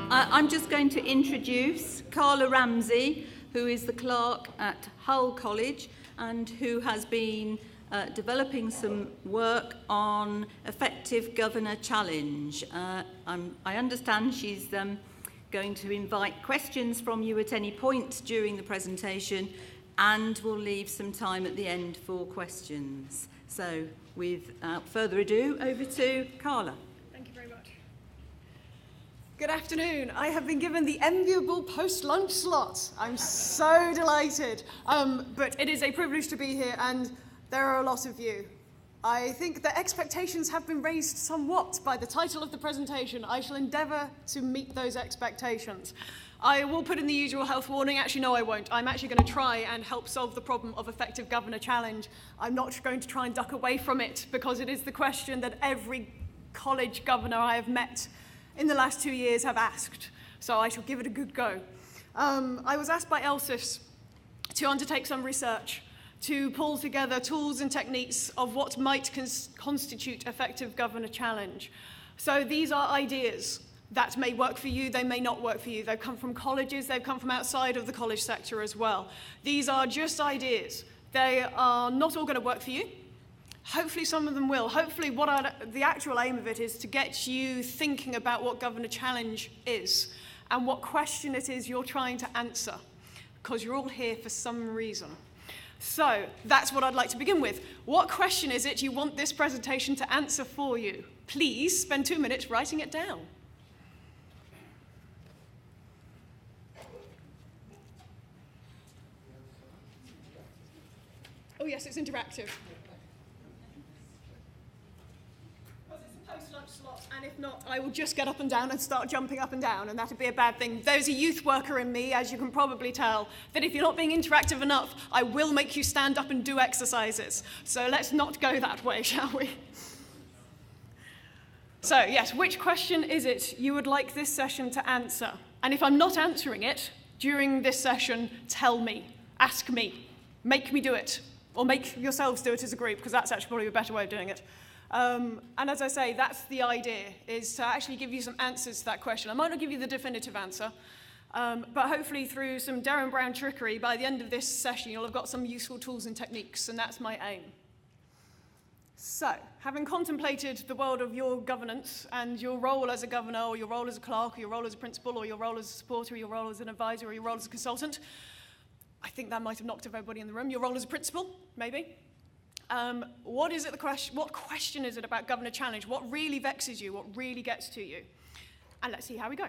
I'm just going to introduce Carla Ramsay, who is the clerk at Hull College and who has been developing some work on Effective Governor Challenge. I understand she's going to invite questions from you at any point during the presentation, and we'll leave some time at the end for questions. So without further ado, over to Carla. Thank you very much. Good afternoon. I have been given the enviable post-lunch slot. I'm so delighted. But it is a privilege to be here, and there are a lot of you. I think the expectations have been raised somewhat by the title of the presentation. I shall endeavour to meet those expectations. I will put in the usual health warning. Actually, no, I won't. I'm actually going to try and help solve the problem of Effective Governor Challenge. I'm not going to try and duck away from it, because it is the question that every college governor I have met in the last 2 years have asked. So I shall give it a good go. I was asked by ELSIS to undertake some research to pull together tools and techniques of what might constitute Effective Governor Challenge. So these are ideas that may work for you, they may not work for you. They've come from colleges, they've come from outside of the college sector as well. These are just ideas. They are not all going to work for you. Hopefully some of them will. Hopefully the actual aim of it is to get you thinking about what Governor Challenge is and what question it is you're trying to answer, because you're all here for some reason. So that's what I'd like to begin with. What question is it you want this presentation to answer for you? Please spend 2 minutes writing it down. Oh yes, it's interactive. Post-lunch slot, and if not, I will just get up and down and start jumping up and down, and that would be a bad thing. There's a youth worker in me, as you can probably tell, that if you're not being interactive enough, I will make you stand up and do exercises. So let's not go that way, shall we? So yes, which question is it you would like this session to answer? And if I'm not answering it during this session, tell me, ask me, make me do it, or make yourselves do it as a group, because that's actually probably a better way of doing it. And as I say, that's the idea, is to actually give you some answers to that question. I might not give you the definitive answer, but hopefully through some Darren Brown trickery, by the end of this session, you'll have got some useful tools and techniques, and that's my aim. So, having contemplated the world of your governance and your role as a governor, or your role as a clerk, or your role as a principal, or your role as a supporter, or your role as an advisor, or your role as a consultant, I think that might have knocked everybody in the room. Your role as a principal, maybe. What is it what question is it about Governor Challenge? What really vexes you? What really gets to you? And let's see how we go.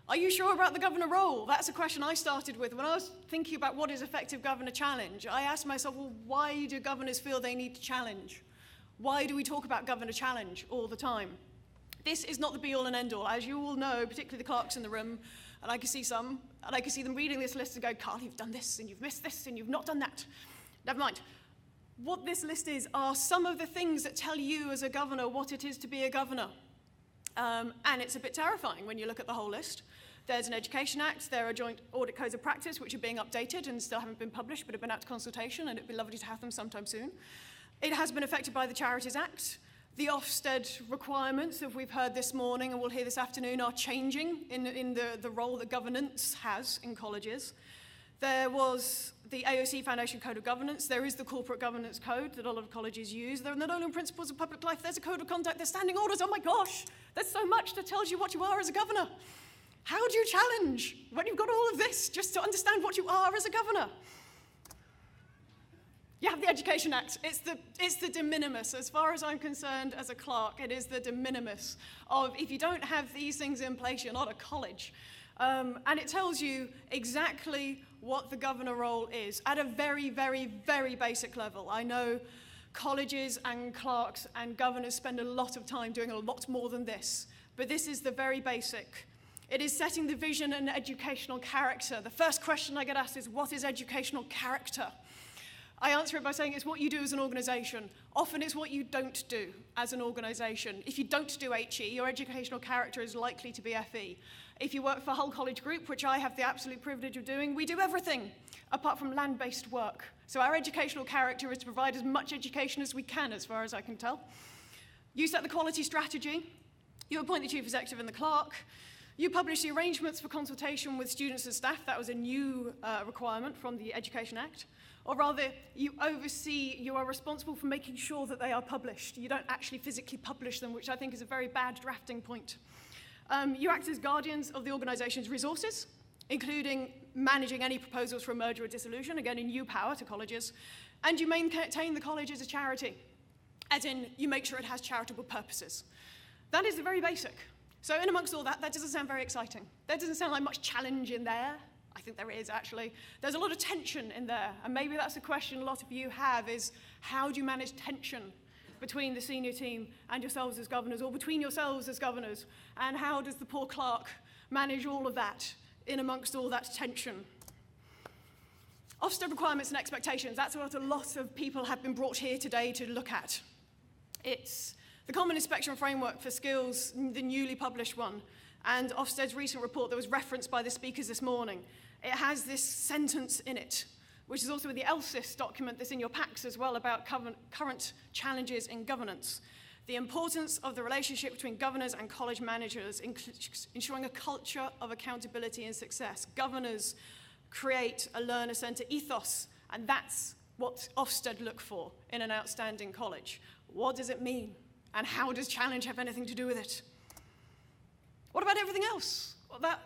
Are you sure about the governor role? That's a question I started with. When I was thinking about what is Effective Governor Challenge, I asked myself, well, why do governors feel they need to challenge? Why do we talk about Governor Challenge all the time? This is not the be-all and end-all. As you all know, particularly the clerks in the room, and I can see some, and I can see them reading this list and go, Carl, you've done this, and you've missed this, and you've not done that. Never mind. What this list is are some of the things that tell you as a governor what it is to be a governor. And it's a bit terrifying when you look at the whole list. There's an Education Act, there are joint audit codes of practice which are being updated and still haven't been published but have been out to consultation, and it'd be lovely to have them sometime soon. It has been affected by the Charities Act. The Ofsted requirements, that we've heard this morning and we'll hear this afternoon, are changing in the role that governance has in colleges. There was the AOC Foundation Code of Governance. There is the Corporate Governance Code that a lot of colleges use. There are not only principles of public life, there's a code of conduct, there's standing orders. Oh my gosh, there's so much that tells you what you are as a governor. How do you challenge when you've got all of this just to understand what you are as a governor? You have the Education Act. It's the de minimis. As far as I'm concerned as a clerk, it is the de minimis of if you don't have these things in place, you're not a college. And it tells you exactly what the governor role is at a very, very, very basic level. I know colleges and clerks and governors spend a lot of time doing a lot more than this, but this is the very basic. It is setting the vision and educational character. The first question I get asked is, what is educational character? I answer it by saying it's what you do as an organisation. Often it's what you don't do as an organisation. If you don't do HE, your educational character is likely to be FE. If you work for Hull College Group, which I have the absolute privilege of doing, we do everything apart from land-based work. So our educational character is to provide as much education as we can, as far as I can tell. You set the quality strategy. You appoint the chief executive and the clerk. You publish the arrangements for consultation with students and staff. That was a new requirement from the Education Act. Or rather, you are responsible for making sure that they are published. You don't actually physically publish them, which I think is a very bad drafting point. You act as guardians of the organisation's resources, including managing any proposals for a merger or dissolution, again in new power to colleges. And you maintain the college as a charity, as in you make sure it has charitable purposes. That is the very basic. So in amongst all that, that doesn't sound very exciting. There doesn't sound like much challenge in there. I think there is, actually. There's a lot of tension in there, and maybe that's a question a lot of you have, is how do you manage tension between the senior team and yourselves as governors, or between yourselves as governors, and how does the poor clerk manage all of that in amongst all that tension? Ofsted requirements and expectations, that's what a lot of people have been brought here today to look at. It's the Common Inspection Framework for Skills, the newly published one, and Ofsted's recent report that was referenced by the speakers this morning. It has this sentence in it, which is also in the ELSIS document that's in your packs as well, about current challenges in governance. The importance of the relationship between governors and college managers, ensuring a culture of accountability and success. Governors create a learner-centred ethos, and that's what Ofsted look for in an outstanding college. What does it mean? And how does challenge have anything to do with it? What about everything else? Well, that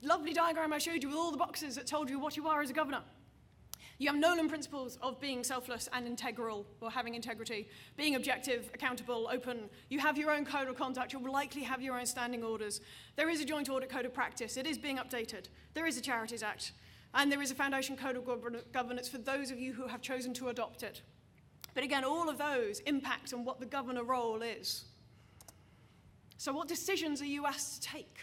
lovely diagram I showed you with all the boxes that told you what you are as a governor. You have Nolan principles of being selfless and integral, or having integrity, being objective, accountable, open. You have your own code of conduct. You'll likely have your own standing orders. There is a joint audit code of practice. It is being updated. There is a Charities Act. And there is a foundation code of governance for those of you who have chosen to adopt it. But again, all of those impact on what the governor role is. So what decisions are you asked to take?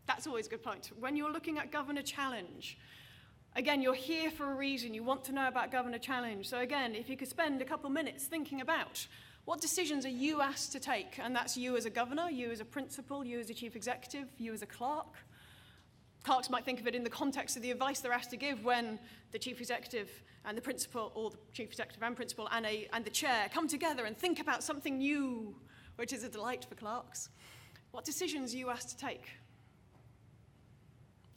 That's always a good point. When you're looking at Governor Challenge, again, you're here for a reason. You want to know about Governor Challenge. So again, if you could spend a couple minutes thinking about what decisions are you asked to take, and that's you as a governor, you as a principal, you as a chief executive, you as a clerk. Clerks might think of it in the context of the advice they're asked to give when the chief executive and the principal, or the chief executive and principal and the chair come together and think about something new, which is a delight for clerks. What decisions are you asked to take?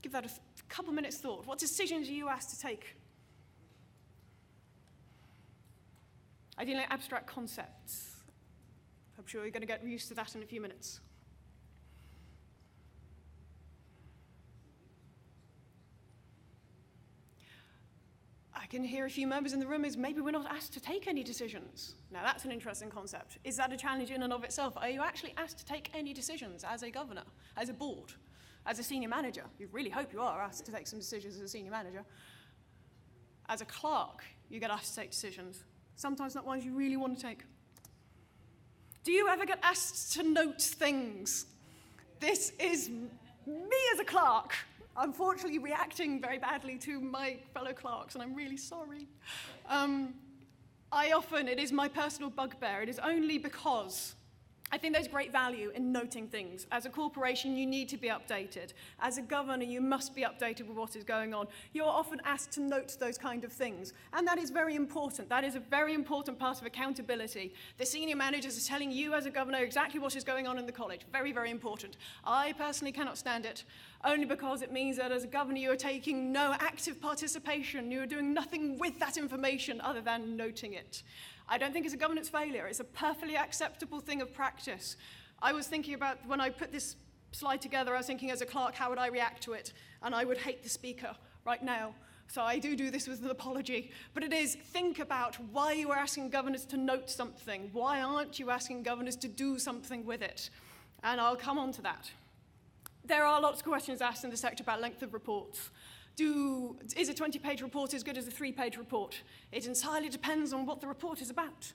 Give that a couple minutes thought. What decisions are you asked to take? Ideally, abstract concepts. I'm sure you're going to get used to that in a few minutes. I can hear a few members in the room is maybe we're not asked to take any decisions. Now that's an interesting concept. Is that a challenge in and of itself? Are you actually asked to take any decisions as a governor, as a board, as a senior manager? You really hope you are asked to take some decisions as a senior manager. As a clerk, you get asked to take decisions, sometimes not ones you really want to take. Do you ever get asked to note things? This is me as a clerk. Unfortunately reacting very badly to my fellow clerks, and I'm really sorry. It is my personal bugbear. It is only because I think there's great value in noting things. As a corporation, you need to be updated. As a governor, you must be updated with what is going on. You're often asked to note those kind of things, and that is very important. That is a very important part of accountability. The senior managers are telling you as a governor exactly what is going on in the college. Very, very important. I personally cannot stand it, only because it means that as a governor, you are taking no active participation. You are doing nothing with that information other than noting it. I don't think it's a governance failure. It's a perfectly acceptable thing of practice. I was thinking about, when I put this slide together, I was thinking as a clerk, how would I react to it? And I would hate the speaker right now. So I do this with an apology. But it is, think about why you are asking governors to note something. Why aren't you asking governors to do something with it? And I'll come on to that. There are lots of questions asked in the sector about length of reports. Is a 20-page report as good as a 3-page report? It entirely depends on what the report is about.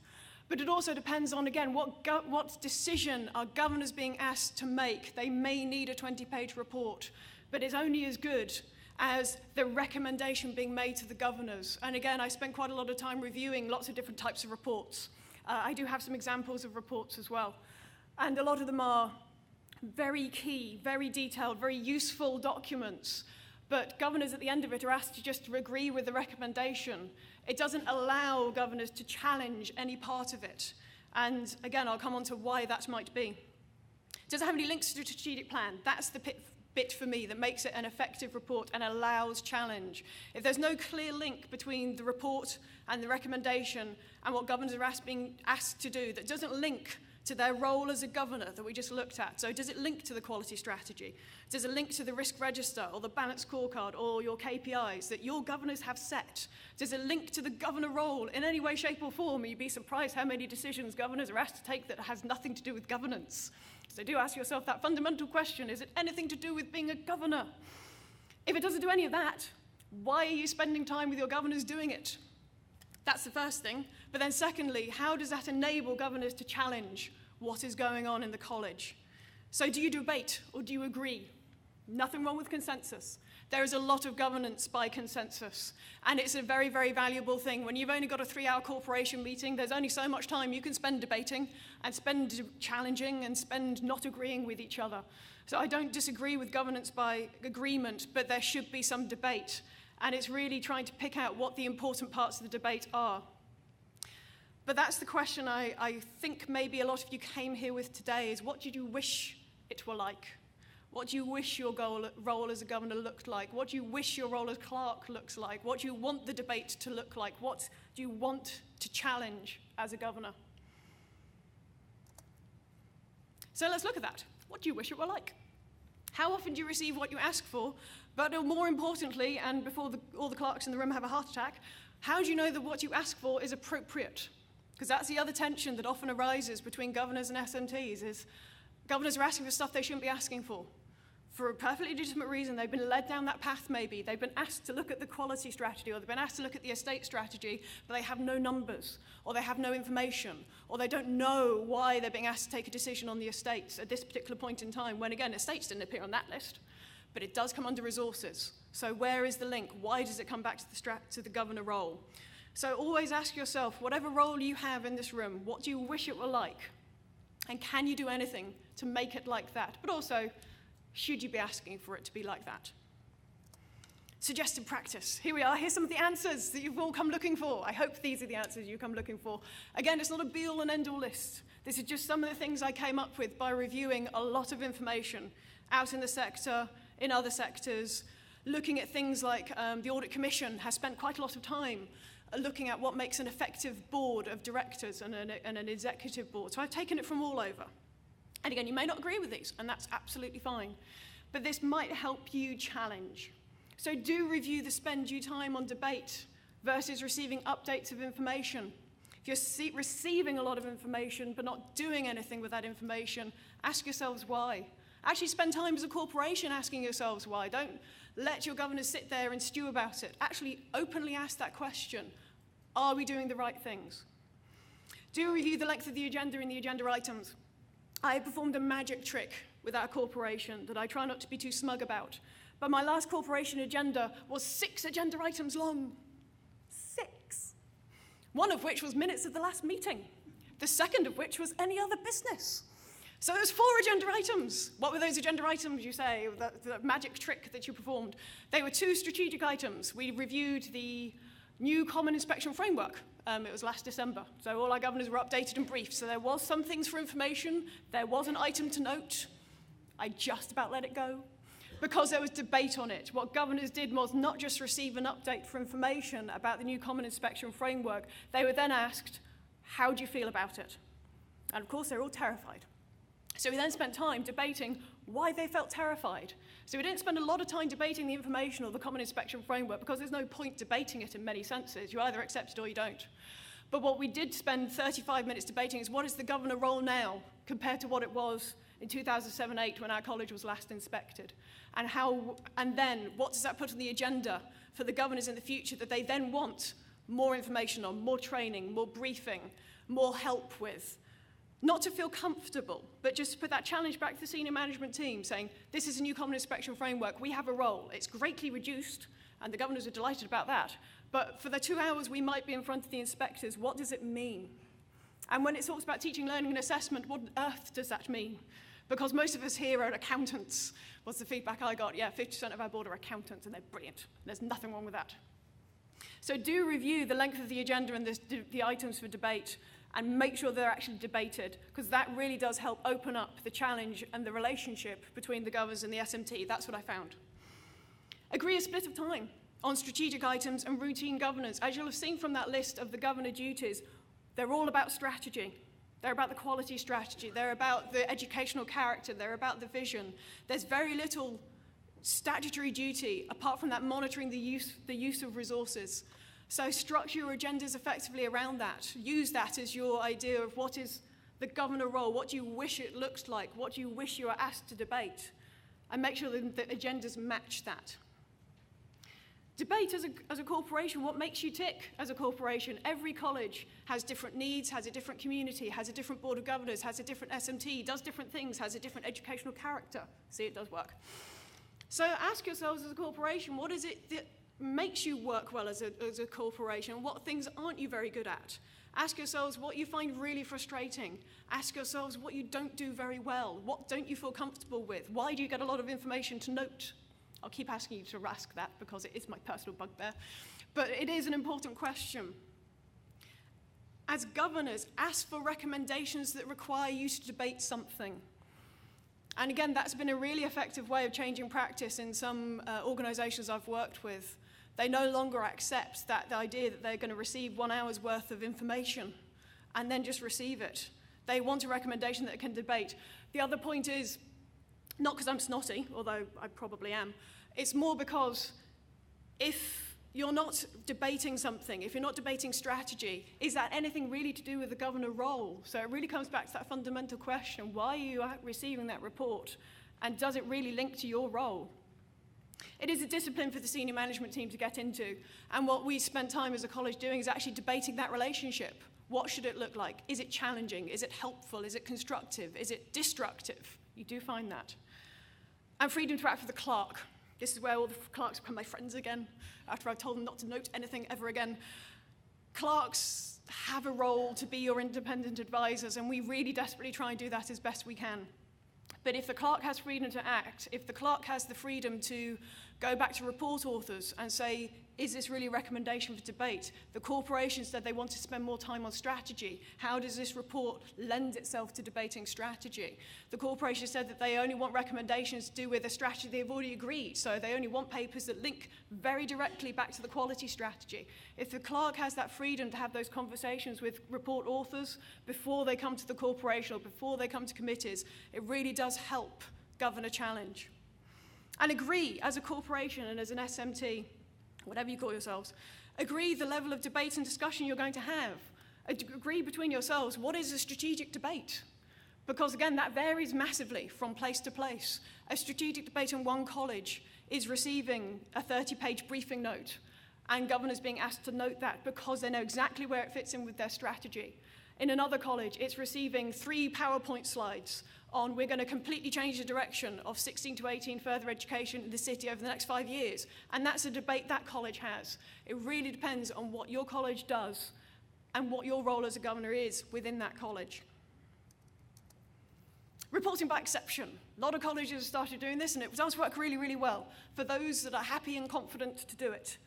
But it also depends on, again, what decision are governors being asked to make. They may need a 20-page report, but it's only as good as the recommendation being made to the governors. And again, I spent quite a lot of time reviewing lots of different types of reports. I do have some examples of reports as well. And a lot of them are very key, very detailed, very useful documents. But governors at the end of it are asked to just agree with the recommendation. It doesn't allow governors to challenge any part of it. And again, I'll come on to why that might be. Does it have any links to the strategic plan? That's the bit for me that makes it an effective report and allows challenge. If there's no clear link between the report and the recommendation and what governors are being asked to do, that doesn't link to their role as a governor that we just looked at. So does it link to the quality strategy? Does it link to the risk register or the balanced scorecard or your KPIs that your governors have set? Does it link to the governor role in any way, shape or form? You'd be surprised how many decisions governors are asked to take that has nothing to do with governance. So do ask yourself that fundamental question, is it anything to do with being a governor? If it doesn't do any of that, why are you spending time with your governors doing it? That's the first thing. But then secondly, how does that enable governors to challenge what is going on in the college? So do you debate or do you agree? Nothing wrong with consensus. There is a lot of governance by consensus, and it's a very, very valuable thing. When you've only got a 3-hour corporation meeting, there's only so much time you can spend debating and spend challenging and spend not agreeing with each other. So I don't disagree with governance by agreement, but there should be some debate. And it's really trying to pick out what the important parts of the debate are. But that's the question I think maybe a lot of you came here with today, is what did you wish it were like? What do you wish your role as a governor looked like? What do you wish your role as clerk looks like? What do you want the debate to look like? What do you want to challenge as a governor? So let's look at that. What do you wish it were like? How often do you receive what you ask for? But more importantly, and before all the clerks in the room have a heart attack, how do you know that what you ask for is appropriate? Because that's the other tension that often arises between governors and SMTs, is governors are asking for stuff they shouldn't be asking for a perfectly legitimate reason. They've been led down that path maybe. They've been asked to look at the quality strategy, or they've been asked to look at the estate strategy, but they have no numbers, or they have no information, or they don't know why they're being asked to take a decision on the estates at this particular point in time, when again, estates didn't appear on that list, but it does come under resources. So where is the link? Why does it come back to the governor role? So always ask yourself, whatever role you have in this room, what do you wish it were like? And can you do anything to make it like that? But also, should you be asking for it to be like that? Suggested practice. Here we are. Here's some of the answers that you've all come looking for. I hope these are the answers you come looking for. Again, it's not a be-all and end-all list. This is just some of the things I came up with by reviewing a lot of information out in the sector, in other sectors, looking at things like the Audit Commission has spent quite a lot of time looking at what makes an effective board of directors and an executive board. So I've taken it from all over. And again, you may not agree with these, and that's absolutely fine. But this might help you challenge. So do review the spend due time on debate versus receiving updates of information. If you're receiving a lot of information but not doing anything with that information, ask yourselves why. Actually spend time as a corporation asking yourselves why. Don't let your governors sit there and stew about it. Actually openly ask that question. Are we doing the right things? Do review the length of the agenda and the agenda items. I performed a magic trick with our corporation that I try not to be too smug about. But my last corporation agenda was 6 agenda items long. 6. One of which was minutes of the last meeting. The second of which was any other business. So it was 4 agenda items. What were those agenda items, you say, the magic trick that you performed? They were 2 strategic items. We reviewed the new Common Inspection Framework. It was last December. So all our governors were updated and briefed. So there was some things for information. There was an item to note. I just about let it go because there was debate on it. What governors did was not just receive an update for information about the new Common Inspection Framework. They were then asked, how do you feel about it? And of course, they're all terrified. So we then spent time debating why they felt terrified. So we didn't spend a lot of time debating the information or the Common Inspection Framework because there's no point debating it in many senses. You either accept it or you don't. But what we did spend 35 minutes debating is what is the governor role now compared to what it was in 2007-8 when our college was last inspected? And then what does that put on the agenda for the governors in the future that they then want more information on, more training, more briefing, more help with? Not to feel comfortable, but just to put that challenge back to the senior management team, saying, this is a new common inspection framework, we have a role. It's greatly reduced, and the governors are delighted about that. But for the 2 hours we might be in front of the inspectors, what does it mean? And when it talks about teaching, learning, and assessment, what on earth does that mean? Because most of us here are accountants. What's the feedback I got? Yeah, 50% of our board are accountants, and they're brilliant. There's nothing wrong with that. So do review the length of the agenda and the items for debate, and make sure they're actually debated, because that really does help open up the challenge and the relationship between the governors and the SMT. That's what I found. Agree a split of time on strategic items and routine governance. As you'll have seen from that list of the governor duties, they're all about strategy. They're about the quality strategy. They're about the educational character. They're about the vision. There's very little statutory duty apart from that monitoring the use of resources. So structure your agendas effectively around that. Use that as your idea of what is the governor role, what do you wish it looks like, what do you wish you are asked to debate, and make sure that the agendas match that. Debate as a corporation, what makes you tick as a corporation? Every college has different needs, has a different community, has a different board of governors, has a different SMT, does different things, has a different educational character. See, it does work. So ask yourselves as a corporation, what is it that makes you work well as a corporation? What things aren't you very good at? Ask yourselves what you find really frustrating. Ask yourselves what you don't do very well. What don't you feel comfortable with? Why do you get a lot of information to note? I'll keep asking you to ask that because it is my personal bugbear. But it is an important question. As governors, ask for recommendations that require you to debate something. And again, that's been a really effective way of changing practice in some organizations I've worked with. They no longer accept the idea that they're going to receive 1 hour's worth of information and then just receive it. They want a recommendation that they can debate. The other point is, not because I'm snotty, although I probably am, it's more because if you're not debating something, if you're not debating strategy, is that anything really to do with the governor role? So it really comes back to that fundamental question, why are you receiving that report? And does it really link to your role? It is a discipline for the senior management team to get into, and what we spend time as a college doing is actually debating that relationship. What should it look like? Is it challenging? Is it helpful? Is it constructive? Is it destructive? You do find that. And freedom to act for the clerk. This is where all the clerks become my friends again, after I've told them not to note anything ever again. Clerks have a role to be your independent advisors, and we really desperately try and do that as best we can. But if the clerk has freedom to act, if the clerk has the freedom to go back to report authors and say, is this really a recommendation for debate? The corporation said they want to spend more time on strategy. How does this report lend itself to debating strategy? The corporation said that they only want recommendations to do with a strategy they've already agreed, so they only want papers that link very directly back to the quality strategy. If the clerk has that freedom to have those conversations with report authors before they come to the corporation or before they come to committees, it really does help govern a challenge. And agree as a corporation and as an SMT, whatever you call yourselves, agree the level of debate and discussion you're going to have. Agree between yourselves, what is a strategic debate? Because again, that varies massively from place to place. A strategic debate in one college is receiving a 30-page briefing note, and governors being asked to note that because they know exactly where it fits in with their strategy. In another college, it's receiving 3 PowerPoint slides on we're going to completely change the direction of 16 to 18 further education in the city over the next 5 years. And that's a debate that college has. It really depends on what your college does and what your role as a governor is within that college. Reporting by exception. A lot of colleges have started doing this, and it does work really, really well for those that are happy and confident to do it.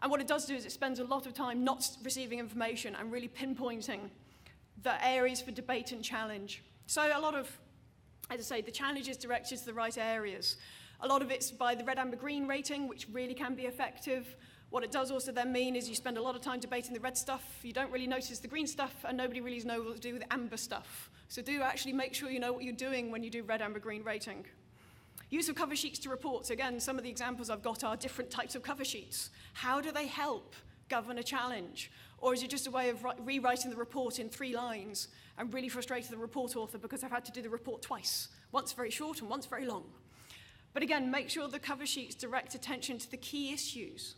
And what it does do is it spends a lot of time not receiving information and really pinpointing the areas for debate and challenge. So a lot of, as I say, the challenge is directed to the right areas. A lot of it's by the red, amber, green rating, which really can be effective. What it does also then mean is you spend a lot of time debating the red stuff, you don't really notice the green stuff, and nobody really knows what to do with the amber stuff. So do actually make sure you know what you're doing when you do red, amber, green rating. Use of cover sheets to reports. Again, some of the examples I've got are different types of cover sheets. How do they help govern a challenge? Or is it just a way of rewriting the report in 3 lines and really frustrating the report author because I've had to do the report twice, once very short and once very long? But again, make sure the cover sheets direct attention to the key issues.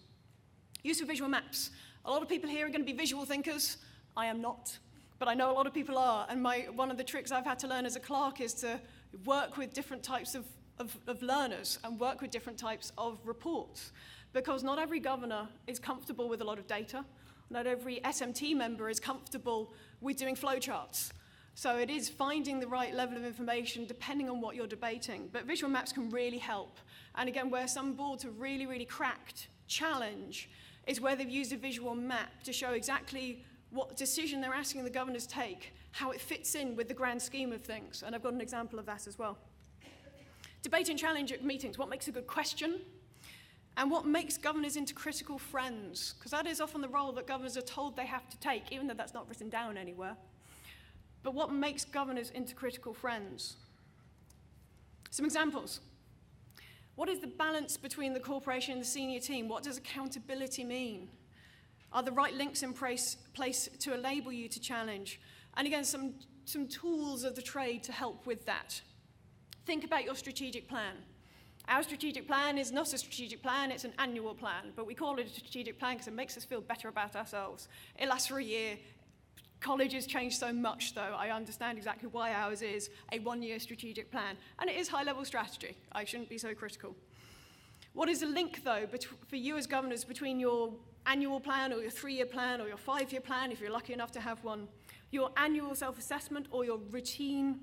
Use of visual maps. A lot of people here are going to be visual thinkers. I am not. but I know a lot of people are, and one of the tricks I've had to learn as a clerk is to work with different types of learners and work with different types of reports, because not every governor is comfortable with a lot of data. Not every SMT member is comfortable with doing flowcharts. So it is finding the right level of information depending on what you're debating. But visual maps can really help. And again, where some boards have really, really cracked challenge is where they've used a visual map to show exactly what decision they're asking the governors take, how it fits in with the grand scheme of things. And I've got an example of that as well. Debate and challenge at meetings. What makes a good question? And what makes governors into critical friends? Because that is often the role that governors are told they have to take, even though that's not written down anywhere. But what makes governors into critical friends? Some examples. What is the balance between the corporation and the senior team? What does accountability mean? Are the right links in place to enable you to challenge? And again, some tools of the trade to help with that. Think about your strategic plan. Our strategic plan is not a strategic plan, it's an annual plan, but we call it a strategic plan because it makes us feel better about ourselves. It lasts for a year. Colleges change so much, though. I understand exactly why ours is a one-year strategic plan, and it is high-level strategy. I shouldn't be so critical. What is the link, though, for you as governors between your annual plan or your 3-year plan or your 5-year plan, if you're lucky enough to have one, your annual self-assessment or your routine?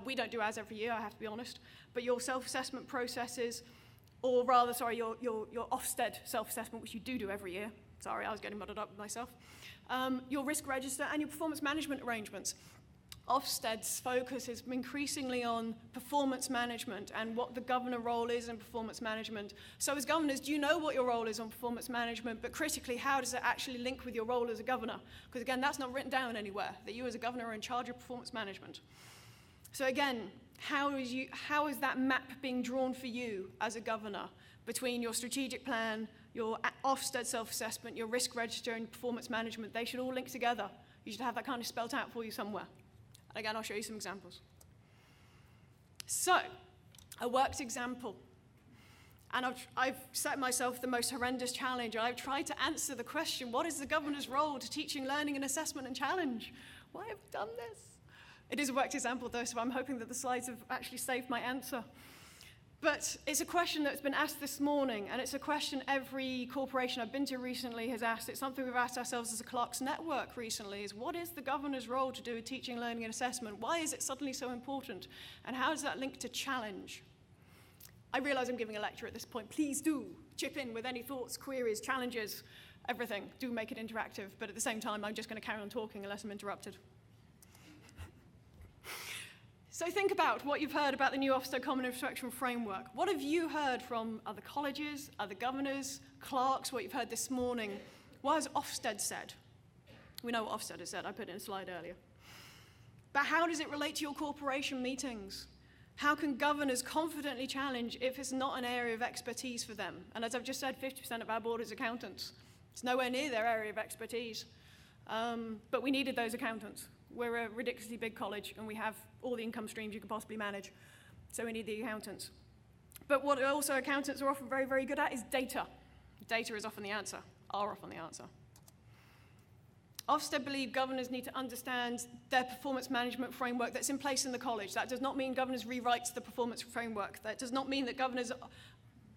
We don't do ours every year, I have to be honest, but your self-assessment processes, or rather, sorry, your Ofsted self-assessment, which you do every year. Sorry, I was getting muddled up with myself. Your risk register and your performance management arrangements. Ofsted's focus is increasingly on performance management and what the governor role is in performance management. So as governors, do you know what your role is on performance management, but critically, how does it actually link with your role as a governor? Because again, that's not written down anywhere, that you as a governor are in charge of performance management. So again, how is that map being drawn for you as a governor between your strategic plan, your Ofsted self-assessment, your risk register, and performance management? They should all link together. You should have that kind of spelt out for you somewhere. And again, I'll show you some examples. So, a worked example. And I've set myself the most horrendous challenge. I've tried to answer the question, what is the governor's role to teaching, learning, and assessment and challenge? Why have I done this? It is a worked example, though, so I'm hoping that the slides have actually saved my answer. But it's a question that's been asked this morning, and it's a question every corporation I've been to recently has asked. It's something we've asked ourselves as a Clerks Network recently, is what is the governor's role to do with teaching, learning, and assessment? Why is it suddenly so important? And how does that link to challenge? I realize I'm giving a lecture at this point. Please do chip in with any thoughts, queries, challenges, everything. Do make it interactive, but at the same time, I'm just going to carry on talking unless I'm interrupted. So think about what you've heard about the new Ofsted Common Instructional Framework. What have you heard from other colleges, other governors, clerks, what you've heard this morning? What has Ofsted said? We know what Ofsted has said. I put it in a slide earlier. But how does it relate to your corporation meetings? How can governors confidently challenge if it's not an area of expertise for them? And as I've just said, 50% of our board is accountants. It's nowhere near their area of expertise. But we needed those accountants. We're a ridiculously big college, and we have all the income streams you could possibly manage. So we need the accountants. But what also accountants are often very, very good at is data. Data is often the answer, are often the answer. Ofsted believe governors need to understand their performance management framework that's in place in the college. That does not mean governors rewrite the performance framework. That does not mean that governors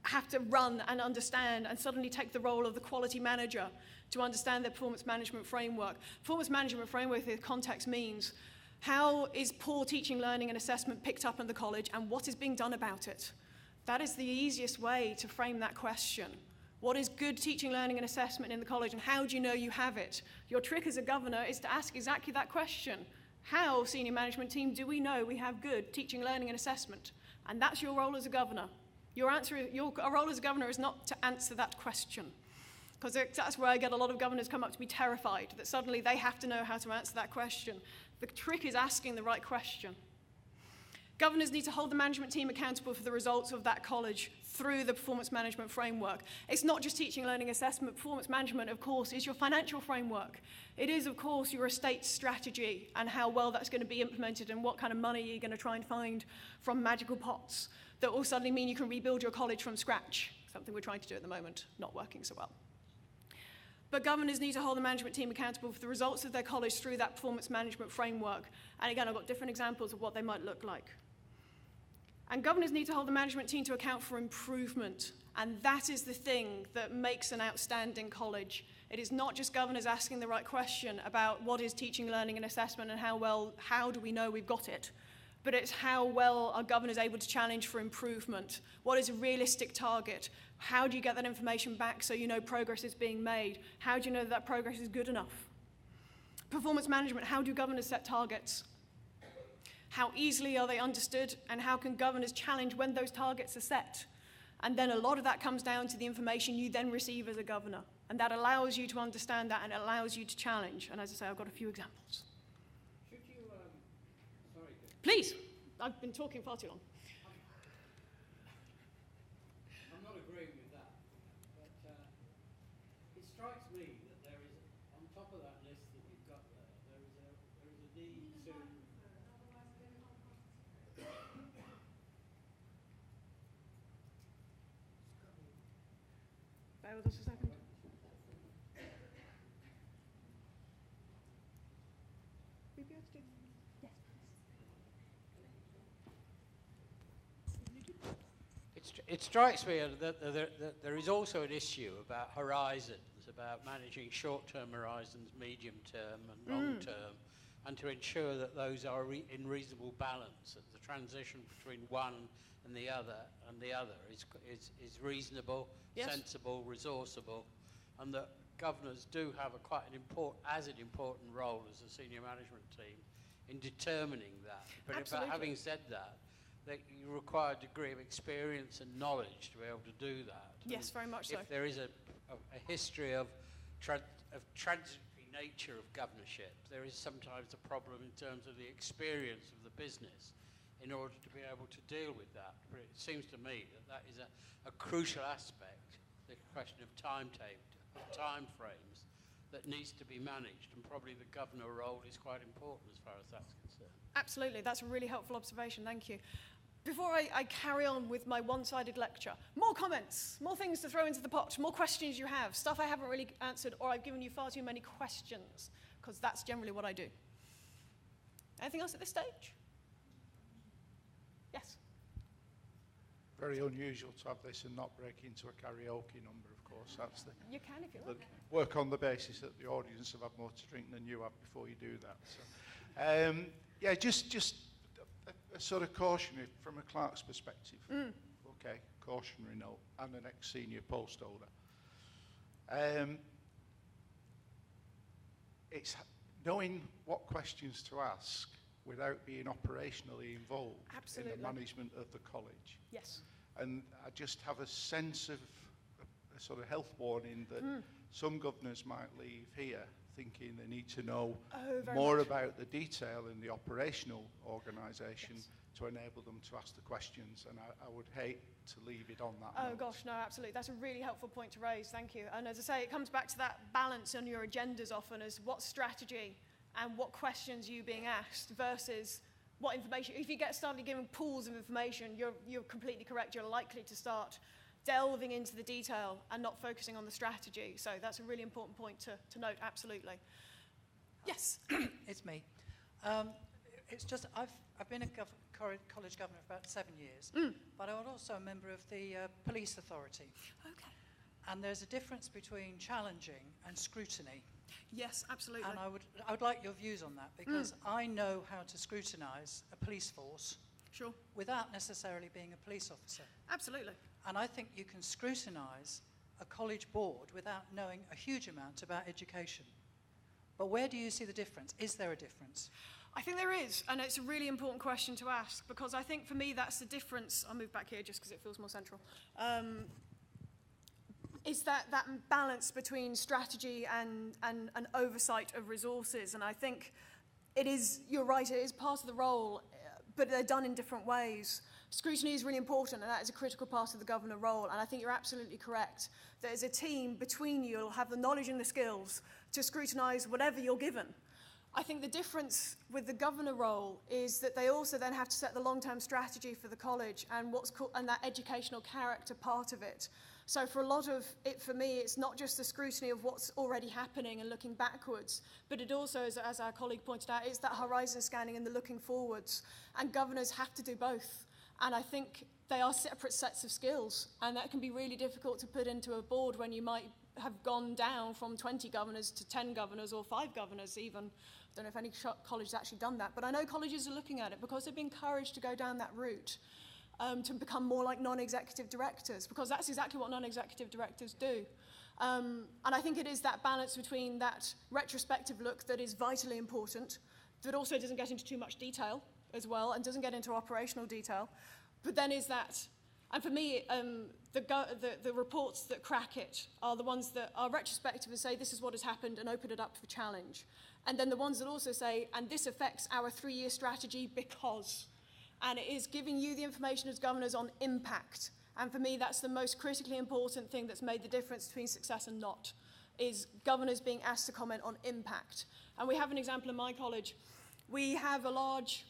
have to run and understand and suddenly take the role of the quality manager to understand their performance management framework. Performance management framework in context means how is poor teaching, learning, and assessment picked up in the college, and what is being done about it? That is the easiest way to frame that question. What is good teaching, learning, and assessment in the college, and how do you know you have it? Your trick as a governor is to ask exactly that question. How, senior management team, do we know we have good teaching, learning, and assessment? And that's your role as a governor. Your role as a governor is not to answer that question, because that's where I get a lot of governors come up to be terrified, that suddenly they have to know how to answer that question. The trick is asking the right question. Governors need to hold the management team accountable for the results of that college through the performance management framework. It's not just teaching, learning, assessment. Performance management, of course, is your financial framework. It is, of course, your estate strategy and how well that's going to be implemented and what kind of money you're going to try and find from magical pots that will suddenly mean you can rebuild your college from scratch, something we're trying to do at the moment, not working so well. But governors need to hold the management team accountable for the results of their college through that performance management framework. And again, I've got different examples of what they might look like. And governors need to hold the management team to account for improvement. And that is the thing that makes an outstanding college. It is not just governors asking the right question about what is teaching, learning, and assessment and how do we know we've got it, but it's how well are governors able to challenge for improvement? What is a realistic target? How do you get that information back so you know progress is being made? How do you know that progress is good enough? Performance management, how do governors set targets? How easily are they understood, and how can governors challenge when those targets are set? And then a lot of that comes down to the information you then receive as a governor. And that allows you to understand that, and it allows you to challenge. And as I say, I've got a few examples. Should you, sorry. Please, I've been talking far too long. I'm not agreeing with that, but it strikes me that there is, on top of that list that you've got there is a need to... Bear with us a second. It strikes me that there is also an issue about horizons, about managing short-term horizons, medium-term and long-term, and to ensure that those are in reasonable balance, that the transition between one and the other is reasonable, yes, sensible, resourceable, and that governors do have quite an important role as a senior management team in determining that. But Absolutely. having said that you require a degree of experience and knowledge to be able to do that. Yes, and very much so. If there is a history of transitory nature of governorship, there is sometimes a problem in terms of the experience of the business in order to be able to deal with that. But it seems to me that is a crucial aspect, the question of timetable, of time frames, that needs to be managed, and probably the governor role is quite important as far as that's concerned. Absolutely, that's a really helpful observation, thank you. Before I carry on with my one-sided lecture, more comments, more things to throw into the pot, more questions you have, stuff I haven't really answered, or I've given you far too many questions, because that's generally what I do. Anything else at this stage? Yes? Very unusual to have this and not break into a karaoke number, of course. That's the... You can if you like. Work on the basis that the audience have had more to drink than you have before you do that. So, yeah, just a sort of cautionary from a clerk's perspective. Okay, cautionary note, and an ex-senior post holder. It's knowing what questions to ask without being operationally involved Absolutely. in the management of the college. Yes. And I just have a sense of a sort of health warning that some governors might leave here thinking they need to know more about the detail in the operational organisation to enable them to ask the questions, and I would hate to leave it on that note. Gosh, no, absolutely. That's a really helpful point to raise, thank you. And as I say, it comes back to that balance on your agendas often as what strategy and what questions you being asked versus what information. If you get started giving pools of information, you're completely correct. You're likely to start delving into the detail and not focusing on the strategy. So that's a really important point to note, absolutely. Yes? It's me. It's just, I've been a college governor for about 7 years, but I'm also a member of the police authority. Okay. And there's a difference between challenging and scrutiny. Yes, absolutely. And I would like your views on that, because I know how to scrutinise a police force Sure. without necessarily being a police officer. Absolutely. And I think you can scrutinise a college board without knowing a huge amount about education. But where do you see the difference? Is there a difference? I think there is, and it's a really important question to ask, because I think for me that's the difference. I'll move back here just because it feels more central. Is that balance between strategy and oversight of resources. And I think it is, you're right, it is part of the role, but they're done in different ways. Scrutiny is really important, and that is a critical part of the governor role. And I think you're absolutely correct. There's a team between you who'll have the knowledge and the skills to scrutinise whatever you're given. I think the difference with the governor role is that they also then have to set the long-term strategy for the college and what's called, and that educational character part of it. So for a lot of it, for me, it's not just the scrutiny of what's already happening and looking backwards, but it also, as our colleague pointed out, it's that horizon scanning and the looking forwards. And governors have to do both. And I think they are separate sets of skills, and that can be really difficult to put into a board when you might have gone down from 20 governors to 10 governors or 5 governors even. I don't know if any college has actually done that, but I know colleges are looking at it because they've been encouraged to go down that route. To become more like non-executive directors, because that's exactly what non-executive directors do. And I think it is that balance between that retrospective look that is vitally important, that also doesn't get into too much detail as well, and doesn't get into operational detail, but then is that, and for me, the reports that crack it are the ones that are retrospective and say this is what has happened and open it up for challenge. And then the ones that also say, and this affects our 3-year strategy because. And it is giving you the information as governors on impact. And for me, that's the most critically important thing that's made the difference between success and not, is governors being asked to comment on impact. And we have an example in my college. We have a large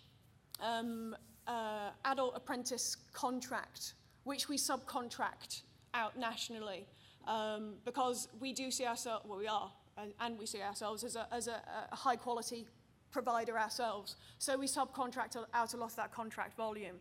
adult apprentice contract, which we subcontract out nationally, because we do see ourselves, well, we are, and we see ourselves as a high quality provider ourselves. So we subcontract out a lot of that contract volume.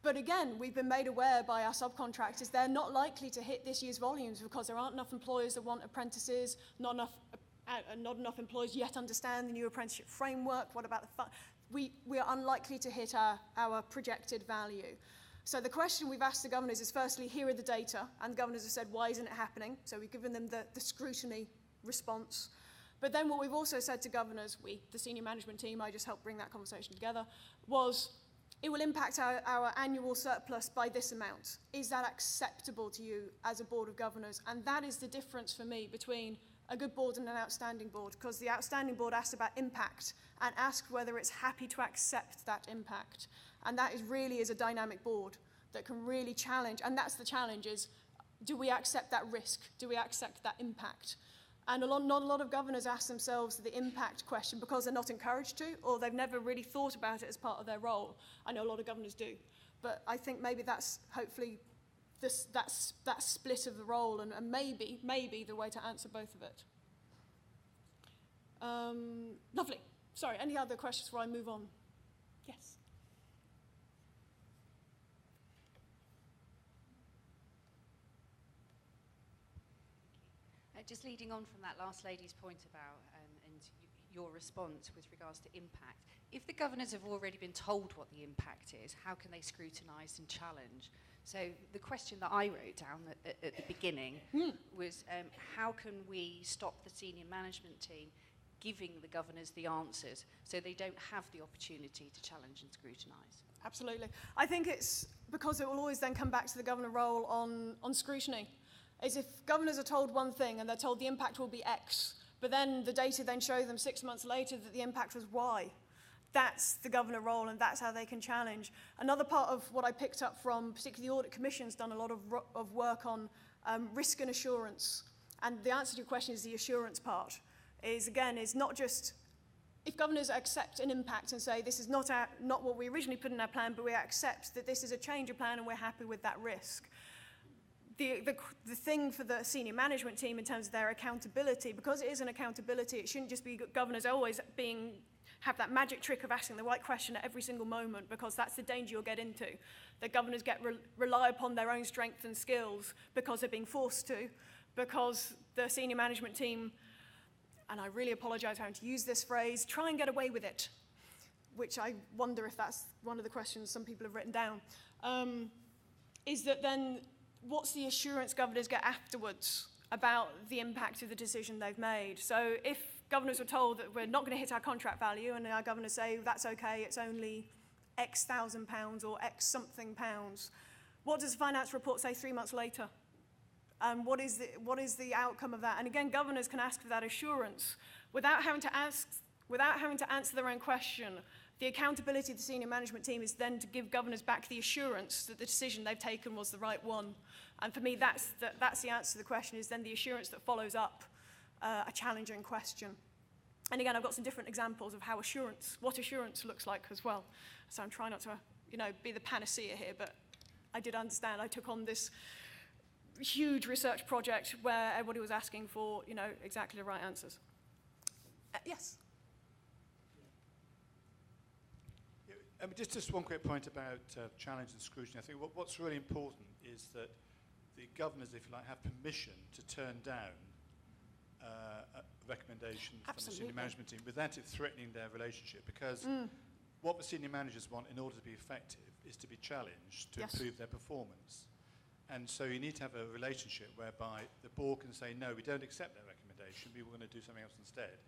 But again, we've been made aware by our subcontractors they're not likely to hit this year's volumes because there aren't enough employers that want apprentices, not enough employers yet understand the new apprenticeship framework. What about the fund? We are unlikely to hit our projected value. So the question we've asked the governors is, firstly, here are the data, and governors have said, why isn't it happening? So we've given them the scrutiny response. But then what we've also said to governors, the senior management team, I just helped bring that conversation together, was it will impact our annual surplus by this amount. Is that acceptable to you as a board of governors? And that is the difference for me between a good board and an outstanding board, because the outstanding board asked about impact and asked whether it's happy to accept that impact. And that really is a dynamic board that can really challenge, and that's the challenge is, do we accept that risk? Do we accept that impact? And not a lot of governors ask themselves the impact question because they're not encouraged to, or they've never really thought about it as part of their role. I know a lot of governors do. But I think maybe that's hopefully that split of the role, and maybe the way to answer both of it. Lovely. Sorry, any other questions before I move on? Yes. Just leading on from that last lady's point about and your response with regards to impact, if the governors have already been told what the impact is, how can they scrutinise and challenge? So the question that I wrote down at the beginning was how can we stop the senior management team giving the governors the answers so they don't have the opportunity to challenge and scrutinise? Absolutely. I think it's because it will always then come back to the governor role on scrutiny. Is if governors are told one thing and they're told the impact will be X, but then the data then show them 6 months later that the impact was Y. That's the governor role, and that's how they can challenge. Another part of what I picked up from, particularly the Audit Commission's done a lot of work on risk and assurance. And the answer to your question is the assurance part. Is not just, if governors accept an impact and say this is not what we originally put in our plan, but we accept that this is a change of plan and we're happy with that risk. The thing for the senior management team in terms of their accountability, because it is an accountability, it shouldn't just be governors always have that magic trick of asking the right question at every single moment, because that's the danger you'll get into. That governors rely upon their own strength and skills because they're being forced to, because the senior management team, and I really apologise for having to use this phrase, try and get away with it, which I wonder if that's one of the questions some people have written down, is that then what's the assurance governors get afterwards about the impact of the decision they've made? So if governors were told that we're not going to hit our contract value, and our governors say that's okay, it's only X thousand pounds or X something pounds, what does the finance report say 3 months later? And what is the outcome of that? And again, governors can ask for that assurance without having to answer their own question. The accountability of the senior management team is then to give governors back the assurance that the decision they've taken was the right one. And for me, that's the answer to the question, is then the assurance that follows up a challenging question. And again, I've got some different examples of what assurance looks like as well. So I'm trying not to, be the panacea here, but I did understand. I took on this, huge research project where everybody was asking for, you know, exactly the right answers. Yes? I mean, just one quick point about challenge and scrutiny. I think what's really important is that the governors, if you like, have permission to turn down a recommendation from the senior management team without it threatening their relationship, because what the senior managers want in order to be effective is to be challenged to improve their performance. And so you need to have a relationship whereby the board can say, no, we don't accept that recommendation, we want to do something else instead.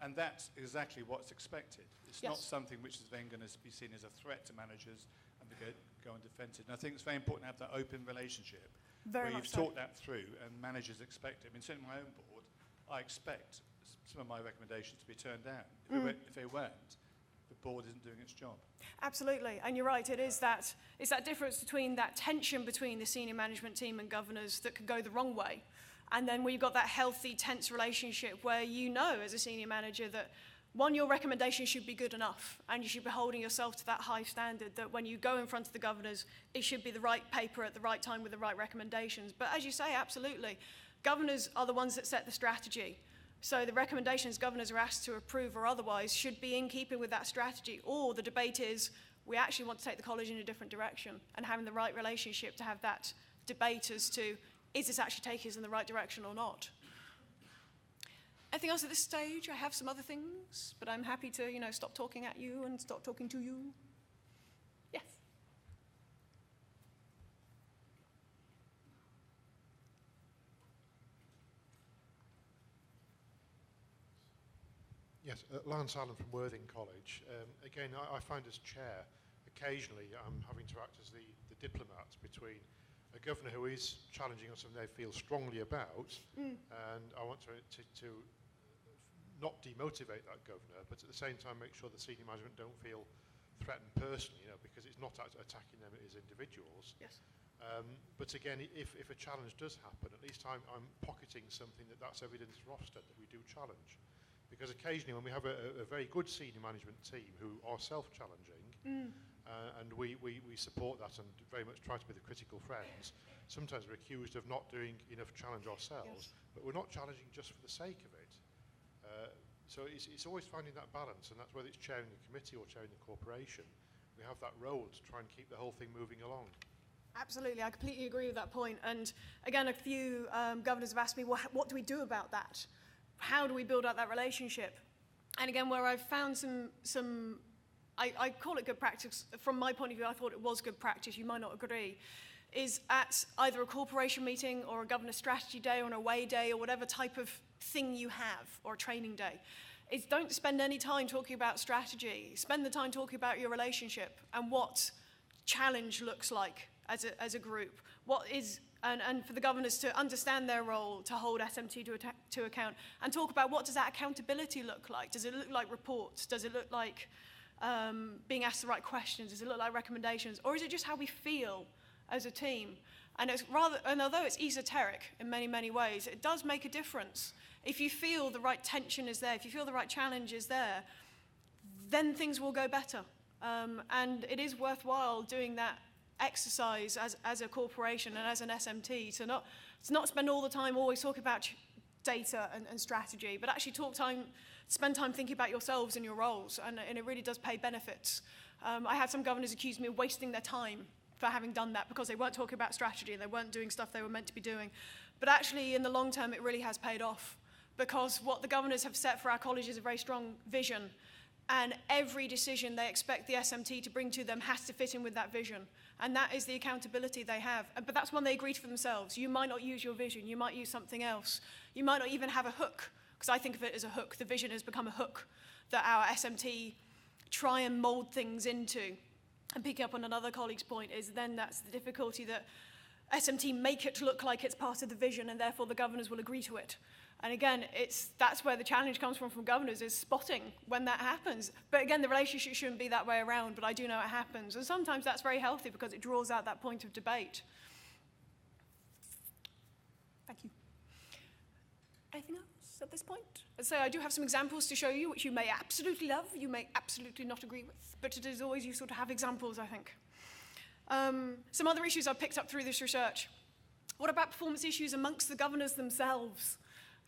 And that's exactly what's expected. It's not something which is then going to be seen as a threat to managers and they go on defensive. And I think it's very important to have that open relationship where you've talked that through and managers expect it. I mean, certainly my own board, I expect some of my recommendations to be turned down. If they weren't, the board isn't doing its job. Absolutely, and you're right, it's that difference between that tension between the senior management team and governors that could go the wrong way, and then we've got that healthy, tense relationship where you know as a senior manager that, one, your recommendation should be good enough, and you should be holding yourself to that high standard that when you go in front of the governors, it should be the right paper at the right time with the right recommendations. But as you say, absolutely, governors are the ones that set the strategy. So the recommendations governors are asked to approve or otherwise should be in keeping with that strategy. Or the debate is, we actually want to take the college in a different direction, and having the right relationship to have that debate as to, is this actually taking us in the right direction or not? Anything else at this stage? I have some other things, but I'm happy to, you know, stop talking at you and stop talking to you. Yes. Yes, Lance Allen from Worthing College. Again, I find as chair, occasionally I'm having to act as the diplomat between a governor who is challenging on something they feel strongly about, and I want to not demotivate that governor, but at the same time make sure the senior management don't feel threatened personally, you know, because it's not attacking them as individuals. Yes. But again, if a challenge does happen, at least I'm pocketing something that's evidence for Ofsted that we do challenge. Because occasionally when we have a very good senior management team who are self-challenging, and we support that and very much try to be the critical friends, sometimes we're accused of not doing enough challenge ourselves, but we're not challenging just for the sake of it. So it's always finding that balance, and that's whether it's chairing the committee or chairing the corporation. We have that role to try and keep the whole thing moving along. Absolutely, I completely agree with that point. And again, a few governors have asked me, well, what do we do about that? How do we build out that relationship? And again, where I've found some I call it good practice. From my point of view, I thought it was good practice. You might not agree. Is at either a corporation meeting or a governor strategy day or an away day or whatever type of thing you have, or a training day, is don't spend any time talking about strategy. Spend the time talking about your relationship and what challenge looks like as a group. What is and for the governors to understand their role, to hold SMT to account, and talk about what does that accountability look like. Does it look like reports? Does it look like being asked the right questions? Does it look like recommendations? Or is it just how we feel as a team? And although it's esoteric in many, many ways, it does make a difference. If you feel the right tension is there, if you feel the right challenge is there, then things will go better. And it is worthwhile doing that exercise as a corporation and as an SMT to not spend all the time always talking about data and strategy, but actually spend time thinking about yourselves and your roles, and it really does pay benefits. I had some governors accuse me of wasting their time for having done that because they weren't talking about strategy and they weren't doing stuff they were meant to be doing. But actually, in the long term, it really has paid off, because what the governors have set for our college is a very strong vision, and every decision they expect the SMT to bring to them has to fit in with that vision. And that is the accountability they have. But that's one they agree to for themselves. You might not use your vision. You might use something else. You might not even have a hook, because I think of it as a hook. The vision has become a hook that our SMT try and mold things into. And picking up on another colleague's point is then that's the difficulty, that SMT make it look like it's part of the vision, and therefore the governors will agree to it. And again, that's where the challenge comes from governors, is spotting when that happens. But again, the relationship shouldn't be that way around, but I do know it happens. And sometimes that's very healthy because it draws out that point of debate. Thank you. Anything else at this point? So I do have some examples to show you, which you may absolutely love, you may absolutely not agree with, but it is always useful to have examples, I think. Some other issues I've picked up through this research. What about performance issues amongst the governors themselves?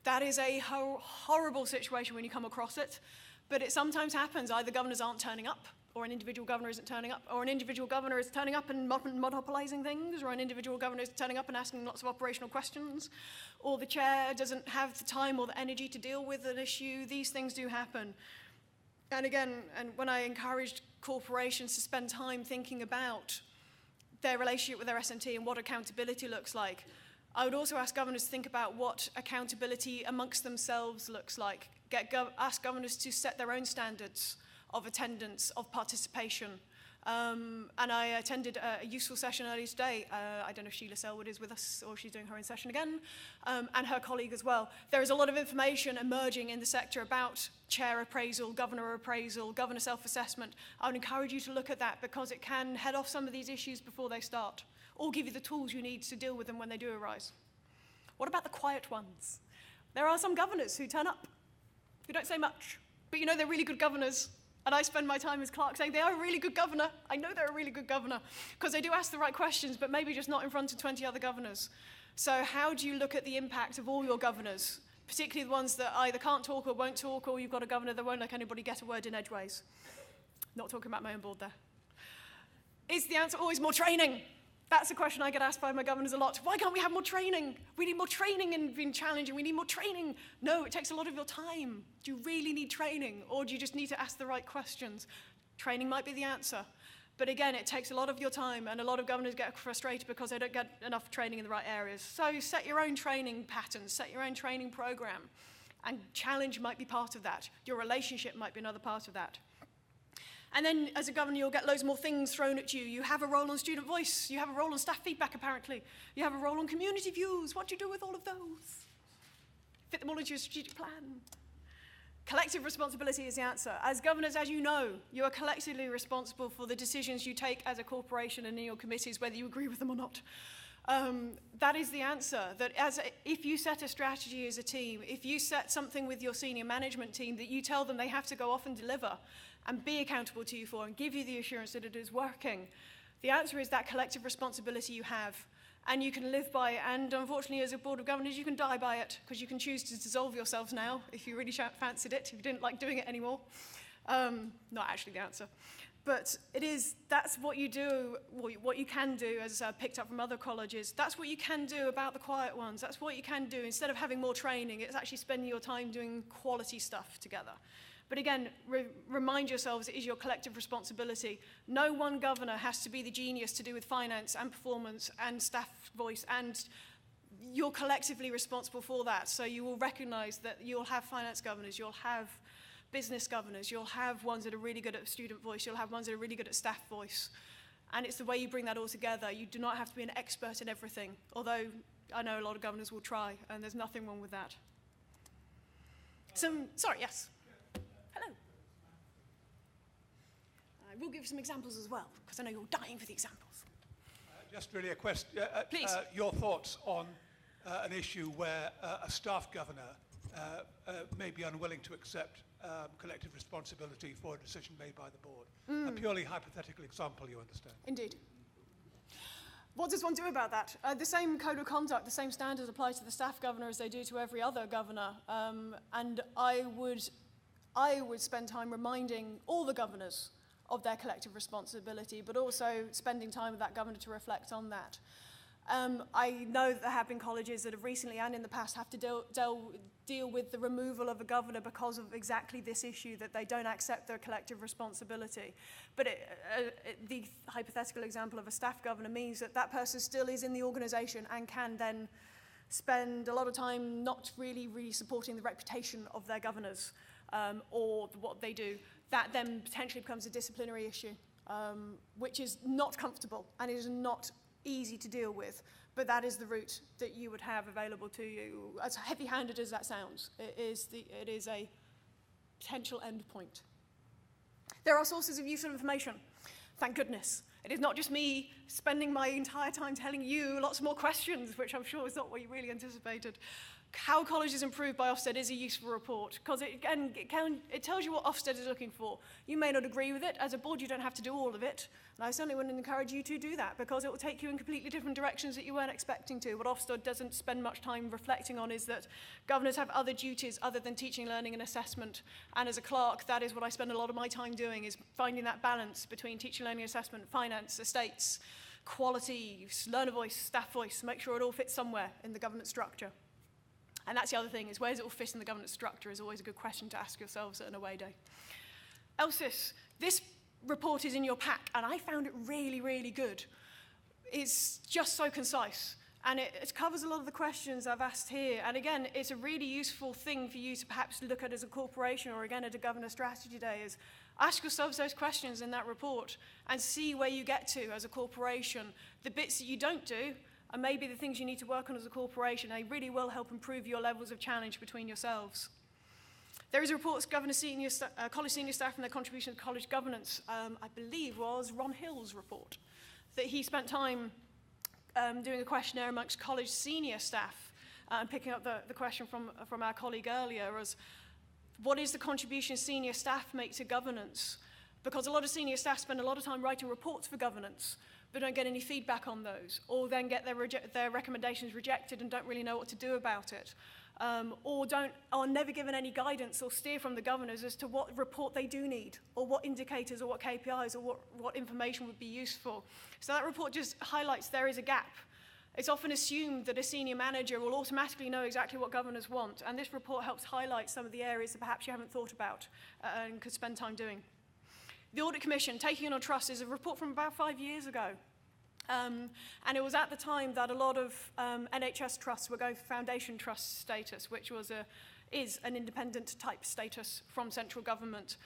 That is a horrible situation when you come across it, but it sometimes happens. Either governors aren't turning up, or an individual governor isn't turning up, or an individual governor is turning up and monopolizing things, or an individual governor is turning up and asking lots of operational questions, or the chair doesn't have the time or the energy to deal with an issue. These things do happen. And again, and when I encouraged corporations to spend time thinking about their relationship with their SMT and what accountability looks like, I would also ask governors to think about what accountability amongst themselves looks like. Ask governors to set their own standards of attendance, of participation. And I attended a useful session earlier today. I don't know if Sheila Selwood is with us or she's doing her own session again, and her colleague as well. There is a lot of information emerging in the sector about chair appraisal, governor self-assessment. I would encourage you to look at that because it can head off some of these issues before they start, or give you the tools you need to deal with them when they do arise. What about the quiet ones? There are some governors who turn up, who don't say much, but you know they're really good governors. And I spend my time as clerk saying they are a really good governor. I know they're a really good governor because they do ask the right questions, but maybe just not in front of 20 other governors. So how do you look at the impact of all your governors, particularly the ones that either can't talk or won't talk, or you've got a governor that won't let anybody get a word in edgeways? Not talking about my own board there. Is the answer always more training? That's a question I get asked by my governors a lot. Why can't we have more training? We need more training in being challenging. We need more training. No, it takes a lot of your time. Do you really need training, or do you just need to ask the right questions? Training might be the answer. But again, it takes a lot of your time, and a lot of governors get frustrated because they don't get enough training in the right areas. So set your own training patterns, set your own training program, and challenge might be part of that. Your relationship might be another part of that. And then as a governor, you'll get loads more things thrown at you. You have a role on student voice. You have a role on staff feedback, apparently. You have a role on community views. What do you do with all of those? Fit them all into your strategic plan. Collective responsibility is the answer. As governors, as you know, you are collectively responsible for the decisions you take as a corporation and in your committees, whether you agree with them or not. That is the answer. That if you set a strategy as a team, if you set something with your senior management team that you tell them they have to go off and deliver and be accountable to you for and give you the assurance that it is working, the answer is that collective responsibility you have. And you can live by it, and unfortunately as a board of governors you can die by it, because you can choose to dissolve yourselves now if you really fancied it, if you didn't like doing it anymore. Not actually the answer. But that's what you do, what you can do, as I picked up from other colleges. That's what you can do about the quiet ones. That's what you can do. Instead of having more training, it's actually spending your time doing quality stuff together. But again, remind yourselves it is your collective responsibility. No one governor has to be the genius to do with finance and performance and staff voice, and you're collectively responsible for that. So you will recognize that you'll have finance governors, you'll have business governors, you'll have ones that are really good at student voice, you'll have ones that are really good at staff voice. And it's the way you bring that all together. You do not have to be an expert in everything, although I know a lot of governors will try, and there's nothing wrong with that. Sorry, yes. Hello. I will give some examples as well, because I know you're dying for the examples. Just really a question. Please. Your thoughts on an issue where a staff governor may be unwilling to accept collective responsibility for a decision made by the board. A purely hypothetical example, you understand. Indeed. What does one do about that? The same code of conduct, the same standards apply to the staff governor as they do to every other governor. And I would spend time reminding all the governors of their collective responsibility, but also spending time with that governor to reflect on that. I know that there have been colleges that have recently and in the past have to deal with the removal of a governor because of exactly this issue, that they don't accept their collective responsibility. But the hypothetical example of a staff governor means that that person still is in the organisation and can then spend a lot of time not really supporting the reputation of their governors or what they do. That then potentially becomes a disciplinary issue, which is not comfortable and is not easy to deal with, but that is the route that you would have available to you. As heavy-handed as that sounds, it is a potential end point. There are sources of useful information, thank goodness. It is not just me spending my entire time telling you lots more questions, which I'm sure is not what you really anticipated. How colleges improve by Ofsted is a useful report because it tells you what Ofsted is looking for. You may not agree with it. As a board, you don't have to do all of it. And I certainly wouldn't encourage you to do that because it will take you in completely different directions that you weren't expecting to. What Ofsted doesn't spend much time reflecting on is that governors have other duties other than teaching, learning and assessment. And as a clerk, that is what I spend a lot of my time doing, is finding that balance between teaching, learning, assessment, finance, estates, quality, learner voice, staff voice, make sure it all fits somewhere in the governance structure. And that's the other thing, is where does it all fit in the governance structure is always a good question to ask yourselves at an away day. ELSIS, this report is in your pack, and I found it really, really good. It's just so concise, and it covers a lot of the questions I've asked here. And again, it's a really useful thing for you to perhaps look at as a corporation or again at a governor strategy day, is ask yourselves those questions in that report and see where you get to as a corporation. The bits that you don't do and maybe the things you need to work on as a corporation, they really will help improve your levels of challenge between yourselves. There is a report of college senior staff and their contribution to college governance, I believe was Ron Hill's report, that he spent time doing a questionnaire amongst college senior staff and picking up the question from our colleague earlier was, what is the contribution senior staff make to governance? Because a lot of senior staff spend a lot of time writing reports for governance, but don't get any feedback on those, or then get their recommendations rejected and don't really know what to do about it, or are never given any guidance or steer from the governors as to what report they do need, or what indicators or what KPIs or what information would be useful. So that report just highlights there is a gap. It's often assumed that a senior manager will automatically know exactly what governors want, and this report helps highlight some of the areas that perhaps you haven't thought about and could spend time doing. The Audit Commission, Taking It on Trust, is a report from about 5 years ago. And it was at the time that a lot of NHS trusts were going for foundation trust status, which is an independent type status from central government.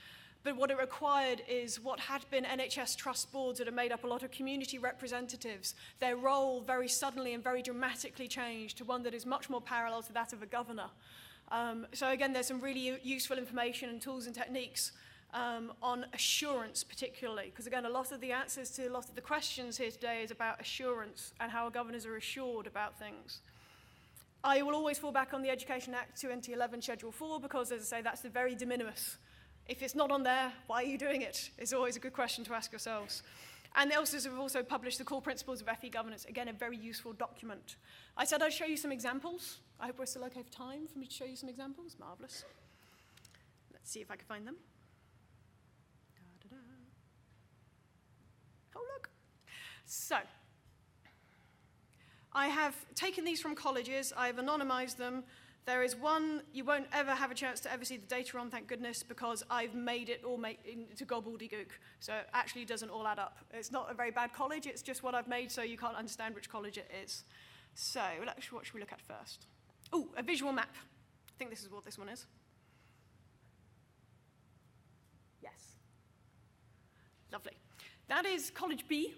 But what it required is what had been NHS trust boards that are made up a lot of community representatives. Their role very suddenly and very dramatically changed to one that is much more parallel to that of a governor. So again, there's some really useful information and tools and techniques on assurance particularly, because again, a lot of the answers to a lot of the questions here today is about assurance and how our governors are assured about things. I will always fall back on the Education Act 2011 Schedule 4 because, as I say, that's the very de minimis. If it's not on there, why are you doing it? It's always a good question to ask yourselves. And the ELSIS have also published the Core Principles of FE Governance, again, a very useful document. I said I'd show you some examples. I hope we're still okay for time for me to show you some examples. Marvellous. Let's see if I can find them. Oh, look. So, I have taken these from colleges. I've anonymized them. There is one you won't ever have a chance to ever see the data on, thank goodness, because I've made it all into gobbledygook. So it actually doesn't all add up. It's not a very bad college. It's just what I've made, so you can't understand which college it is. So what should we look at first? Oh, a visual map. I think this is what this one is. Yes. Lovely. That is College B.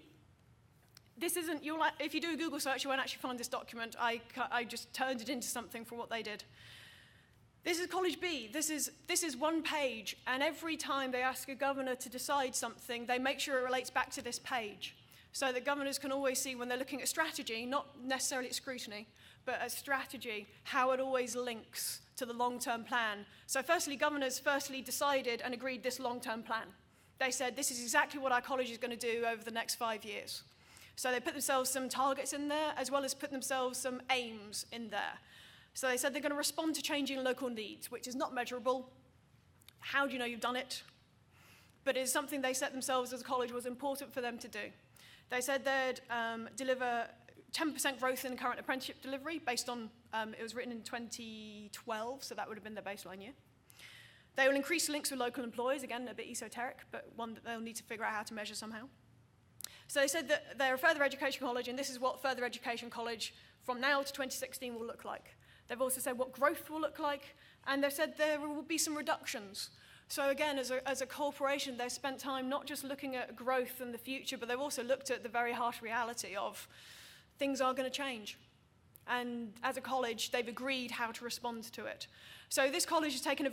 This isn't, if you do a Google search, you won't actually find this document. I just turned it into something for what they did. This is College B. This is one page, and every time they ask a governor to decide something, they make sure it relates back to this page, so that governors can always see when they're looking at strategy, not necessarily at scrutiny, but at strategy, how it always links to the long-term plan. So firstly, governors decided and agreed this long-term plan. They said, this is exactly what our college is going to do over the next 5 years. So they put themselves some targets in there, as well as put themselves some aims in there. So they said they're going to respond to changing local needs, which is not measurable. How do you know you've done it? But it's something they set themselves as a college was important for them to do. They said they'd deliver 10% growth in current apprenticeship delivery based on, it was written in 2012, so that would have been their baseline year. They will increase links with local employers, again, a bit esoteric, but one that they'll need to figure out how to measure somehow. So they said that they're a further education college, and this is what further education college from now to 2016 will look like. They've also said what growth will look like, and they've said there will be some reductions. So again, as a corporation, they've spent time not just looking at growth and the future, but they've also looked at the very harsh reality of things are going to change. And as a college, they've agreed how to respond to it. So this college has taken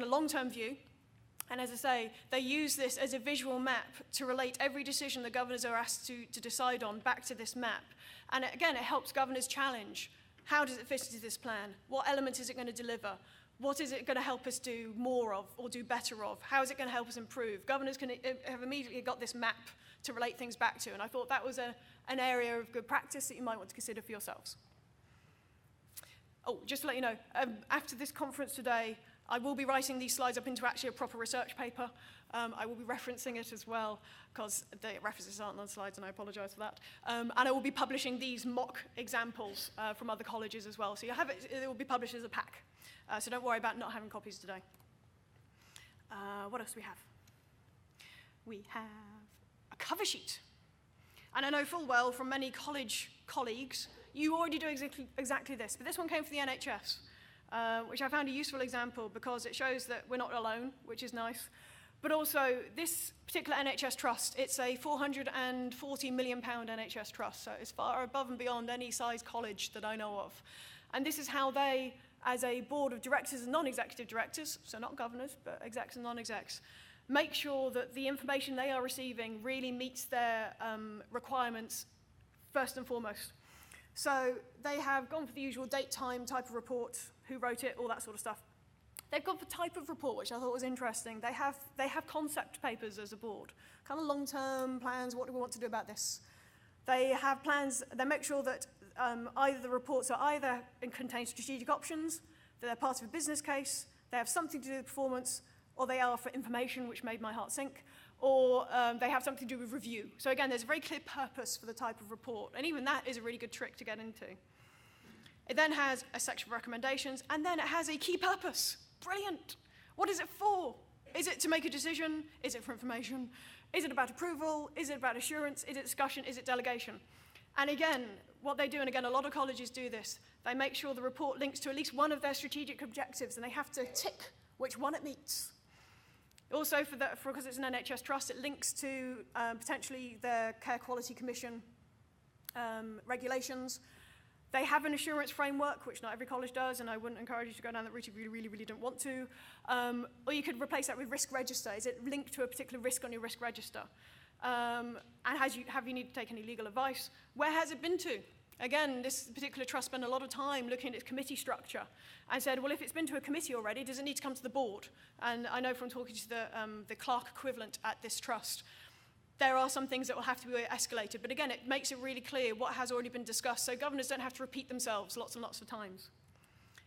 a long-term view. And as I say, they use this as a visual map to relate every decision the governors are asked to decide on back to this map. And again, it helps governors challenge How does it fit into this plan? What element is it going to deliver? What is it going to help us do more of or do better of? How is it going to help us improve? Governors have immediately got this map to relate things back to, and I thought that was an area of good practice that you might want to consider for yourselves. Oh, just to let you know, after this conference today, I will be writing these slides up into actually a proper research paper. I will be referencing it as well, because the references aren't on the slides, and I apologize for that. And I will be publishing these mock examples from other colleges as well. So you'll have it will be published as a pack. So don't worry about not having copies today. What else do we have? We have a cover sheet. And I know full well from many college colleagues, you already do exactly this. But this one came from the NHS, which I found a useful example because it shows that we're not alone, which is nice. But also, this particular NHS trust, it's a £440 million NHS trust, so it's far above and beyond any size college that I know of. And this is how they, as a board of directors and non-executive directors, so not governors, but execs and non-execs, make sure that the information they are receiving really meets their requirements first and foremost. So they have gone for the usual date, time, type of report, who wrote it, all that sort of stuff. They've gone for type of report, which I thought was interesting. They have concept papers as a board, kind of long-term plans, what do we want to do about this? They have plans, they make sure that either the reports are either contain strategic options, that they're part of a business case, they have something to do with performance, or they are for information, which made my heart sink, or they have something to do with review. So again, there's a very clear purpose for the type of report, and even that is a really good trick to get into. It then has a section of recommendations, and then it has a key purpose. Brilliant. What is it for? Is it to make a decision? Is it for information? Is it about approval? Is it about assurance? Is it discussion? Is it delegation? And again, what they do, and again, a lot of colleges do this, they make sure the report links to at least one of their strategic objectives, and they have to tick which one it meets. Also, because it's an NHS trust, it links to potentially their Care Quality Commission regulations. They have an assurance framework, which not every college does, and I wouldn't encourage you to go down that route if you really don't want to. Or you could replace that with risk register. Is it linked to a particular risk on your risk register? And have you need to take any legal advice? Where has it been to? Again, this particular trust spent a lot of time looking at its committee structure and said, well, if it's been to a committee already, does it need to come to the board? And I know from talking to the clerk equivalent at this trust, there are some things that will have to be escalated. But again, it makes it really clear what has already been discussed, so governors don't have to repeat themselves lots and lots of times.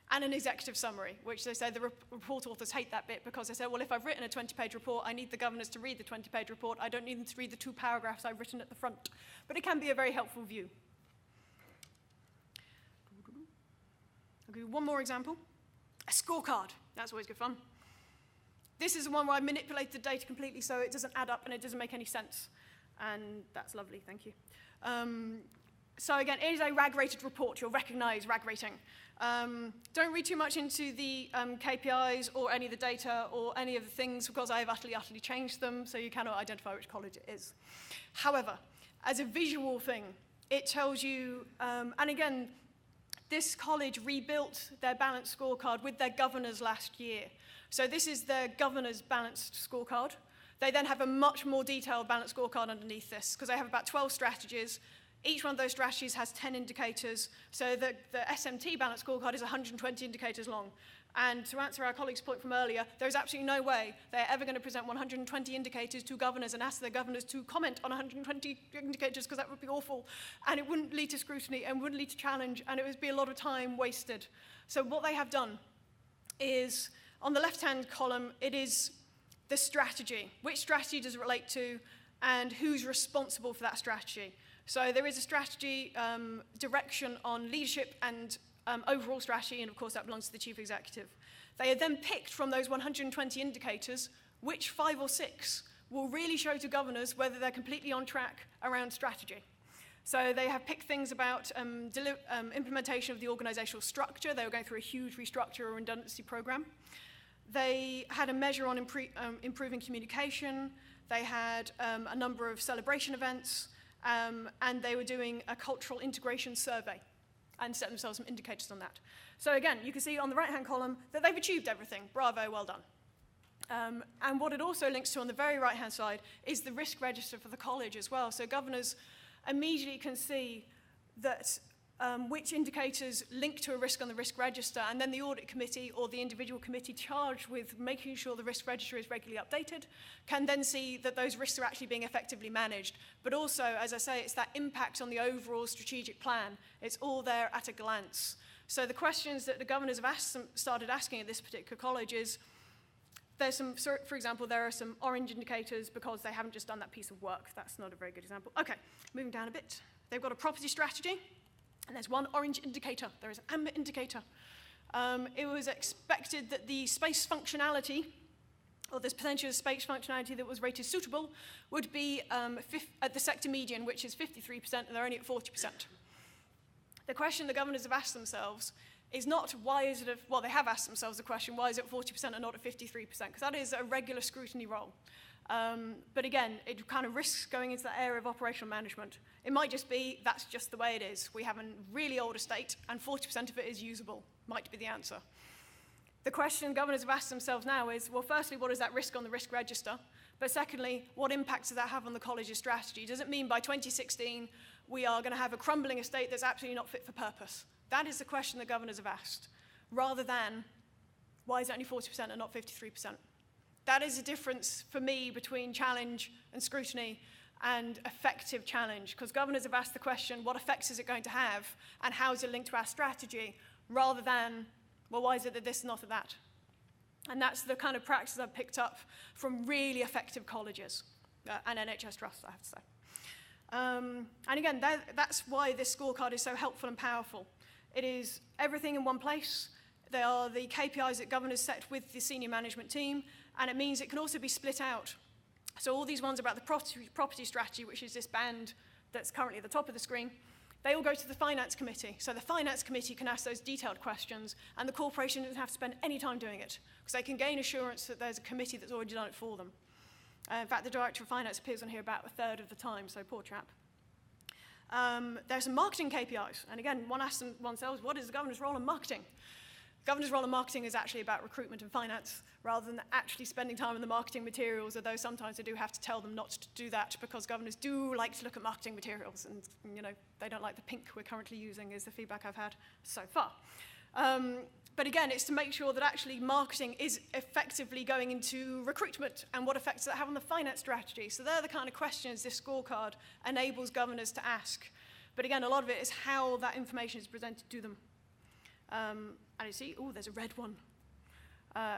And an executive summary, which they say the report authors hate that bit because they say, well, if I've written a 20-page report, I need the governors to read the 20-page report. I don't need them to read the 2 paragraphs I've written at the front. But it can be a very helpful view. I'll give you one more example. A scorecard. That's always good fun. This is the one where I manipulated the data completely so it doesn't add up and it doesn't make any sense. And that's lovely, thank you. So again, it is a RAG-rated report. You'll recognize RAG rating. Don't read too much into the KPIs or any of the data or any of the things because I have utterly changed them, so you cannot identify which college it is. However, as a visual thing, it tells you, and again, this college rebuilt their balanced scorecard with their governors last year. So this is their governor's balanced scorecard. They then have a much more detailed balanced scorecard underneath this because they have about 12 strategies. Each one of those strategies has 10 indicators. So the SMT balanced scorecard is 120 indicators long. And to answer our colleague's point from earlier, there's absolutely no way they're ever going to present 120 indicators to governors and ask their governors to comment on 120 indicators because that would be awful. And it wouldn't lead to scrutiny and wouldn't lead to challenge and it would be a lot of time wasted. So what they have done is, on the left-hand column, it is the strategy. Which strategy does it relate to and who's responsible for that strategy? So there is a strategy direction on leadership and overall strategy, and of course that belongs to the chief executive. They are then picked from those 120 indicators, which 5 or 6 will really show to governors whether they're completely on track around strategy. So they have picked things about implementation of the organizational structure. They were going through a huge restructure or redundancy program. They had a measure on improving communication. They had a number of celebration events, and they were doing a cultural integration survey and set themselves some indicators on that. So again, you can see on the right-hand column that they've achieved everything. Bravo, well done. And what it also links to on the very right-hand side is the risk register for the college as well. So governors immediately can see that which indicators link to a risk on the risk register, and then the audit committee or the individual committee charged with making sure the risk register is regularly updated can then see that those risks are actually being effectively managed. But also, as I say, it's that impact on the overall strategic plan. It's all there at a glance. So the questions that the governors have started asking at this particular college is, there's some, for example, there are some orange indicators because they haven't just done that piece of work. That's not a very good example. Okay, moving down a bit. They've got a property strategy, and there's one orange indicator. There is an amber indicator. It was expected that the space functionality, or this potential space functionality that was rated suitable, would be at the sector median, which is 53%, and they're only at 40%. The question the governors have asked themselves is not why is it, well, they have asked themselves the question, why is it 40% and not at 53%? Because that is a regular scrutiny role. But again, it kind of risks going into that area of operational management. It might just be, that's just the way it is. We have a really old estate, and 40% of it is usable, might be the answer. The question governors have asked themselves now is, well, firstly, what is that risk on the risk register? But secondly, what impact does that have on the college's strategy? Does it mean by 2016, we are going to have a crumbling estate that's absolutely not fit for purpose? That is the question the governors have asked, rather than, why is it only 40% and not 53%? That is a difference for me between challenge and scrutiny and effective challenge, because governors have asked the question, what effects is it going to have, and how is it linked to our strategy, rather than, well, why is it that this, not that? And that's the kind of practice I've picked up from really effective colleges and NHS trusts, I have to say. And again, that's why this scorecard is so helpful and powerful. It is everything in one place. They are the KPIs that governors set with the senior management team, and it means it can also be split out. So all these ones about the property strategy, which is this band that's currently at the top of the screen, they all go to the finance committee. So the finance committee can ask those detailed questions, and the corporation doesn't have to spend any time doing it, because they can gain assurance that there's a committee that's already done it for them. In fact, the director of finance appears on here about a third of the time, so poor chap. There's some marketing KPIs, and again, one asks oneself, what is the governor's role in marketing? Governor's role in marketing is actually about recruitment and finance, rather than actually spending time on the marketing materials, although sometimes I do have to tell them not to do that, because governors do like to look at marketing materials, and you know, they don't like the pink we're currently using, is the feedback I've had so far. But again, it's to make sure that actually marketing is effectively going into recruitment, and what effects does that have on the finance strategy. So they're the kind of questions this scorecard enables governors to ask. But again, a lot of it is how that information is presented to them. And you see, oh, there's a red one.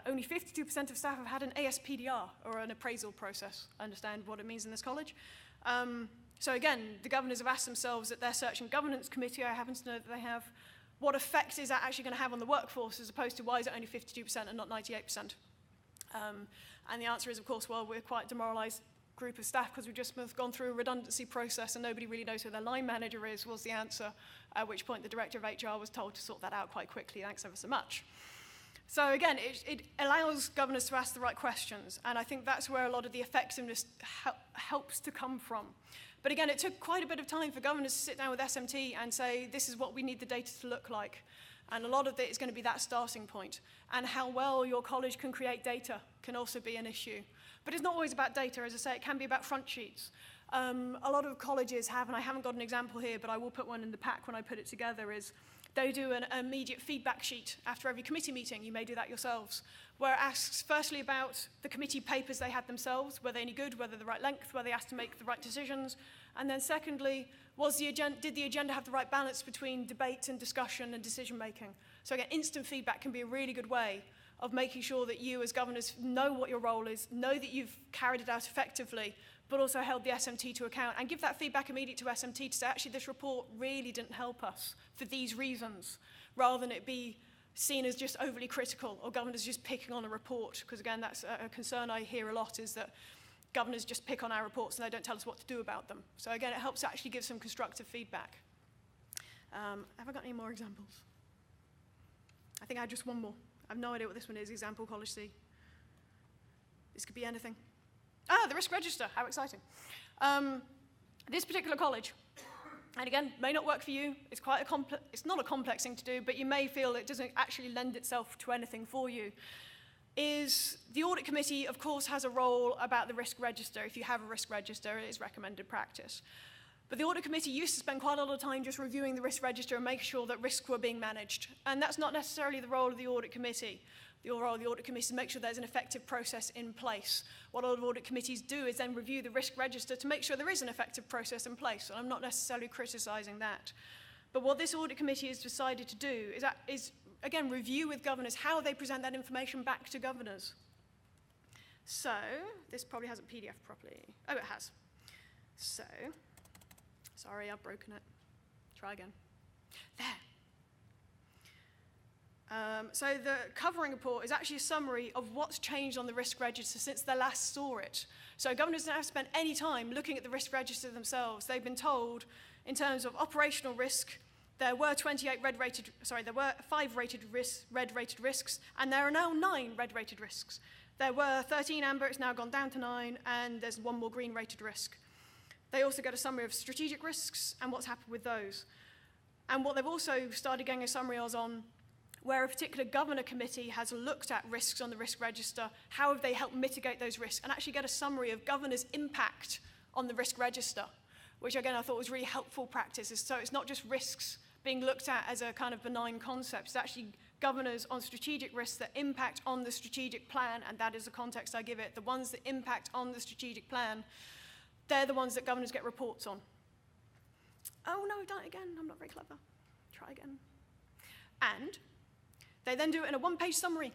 Only 52% of staff have had an ASPDR, or an appraisal process. I understand what it means in this college. So again, the governors have asked themselves at their search and governance committee, I happen to know that they have, what effect is that actually going to have on the workforce, as opposed to why is it only 52% and not 98%? And the answer is, of course, well, we're quite a demoralized group of staff because we've just gone through a redundancy process and nobody really knows who their line manager is, was the answer, at which point the director of HR was told to sort that out quite quickly. Thanks ever so much. So again, it allows governors to ask the right questions, and I think that's where a lot of the effectiveness helps to come from. But again, it took quite a bit of time for governors to sit down with SMT and say, this is what we need the data to look like. And a lot of it is going to be that starting point. And how well your college can create data can also be an issue. But it's not always about data. As I say, it can be about front sheets. A lot of colleges have, and I haven't got an example here, but I will put one in the pack when I put it together, is they do an immediate feedback sheet after every committee meeting. You may do that yourselves, where it asks firstly about the committee papers they had themselves, were they any good, were they the right length, were they asked to make the right decisions, and then secondly, did the agenda have the right balance between debate and discussion and decision making? So again, instant feedback can be a really good way of making sure that you as governors know what your role is, know that you've carried it out effectively, but also held the SMT to account, and give that feedback immediately to SMT to say, actually, this report really didn't help us for these reasons, rather than it be seen as just overly critical, or governors just picking on a report, because again, that's a concern I hear a lot, is that governors just pick on our reports and they don't tell us what to do about them. So again, it helps actually give some constructive feedback. Have I got any more examples? I think I had just one more. I have no idea what this one is, example college C. This could be anything. Ah, the risk register, how exciting. This particular college, and again, may not work for you, it's it's not a complex thing to do, but you may feel it doesn't actually lend itself to anything for you, is the audit committee, of course, has a role about the risk register. If you have a risk register, it is recommended practice. But the audit committee used to spend quite a lot of time just reviewing the risk register and making sure that risks were being managed. And that's not necessarily the role of the audit committee. The role of the audit committee is to make sure there's an effective process in place. What a lot of audit committees do is then review the risk register to make sure there is an effective process in place. And I'm not necessarily criticising that. But what this audit committee has decided to do is again, review with governors how they present that information back to governors. So, this probably hasn't PDF properly. Oh, it has. So, sorry, I've broken it. Try again. There. So the covering report is actually a summary of what's changed on the risk register since they last saw it. So governors don't have to spend any time looking at the risk register themselves. They've been told, in terms of operational risk, there were 5 red-rated risks, and there are now 9 red-rated risks. There were 13 amber, it's now gone down to 9, and there's 1 more green-rated risk. They also get a summary of strategic risks and what's happened with those. And what they've also started getting a summary on where a particular governor committee has looked at risks on the risk register, how have they helped mitigate those risks, and actually get a summary of governors' impact on the risk register, which again I thought was really helpful practice. So it's not just risks being looked at as a kind of benign concept, it's actually governors on strategic risks that impact on the strategic plan, and that is the context I give it. The ones that impact on the strategic plan, they're the ones that governors get reports on. Oh no, I've done it again, I'm not very clever. Try again. And they then do it in a 1-page summary.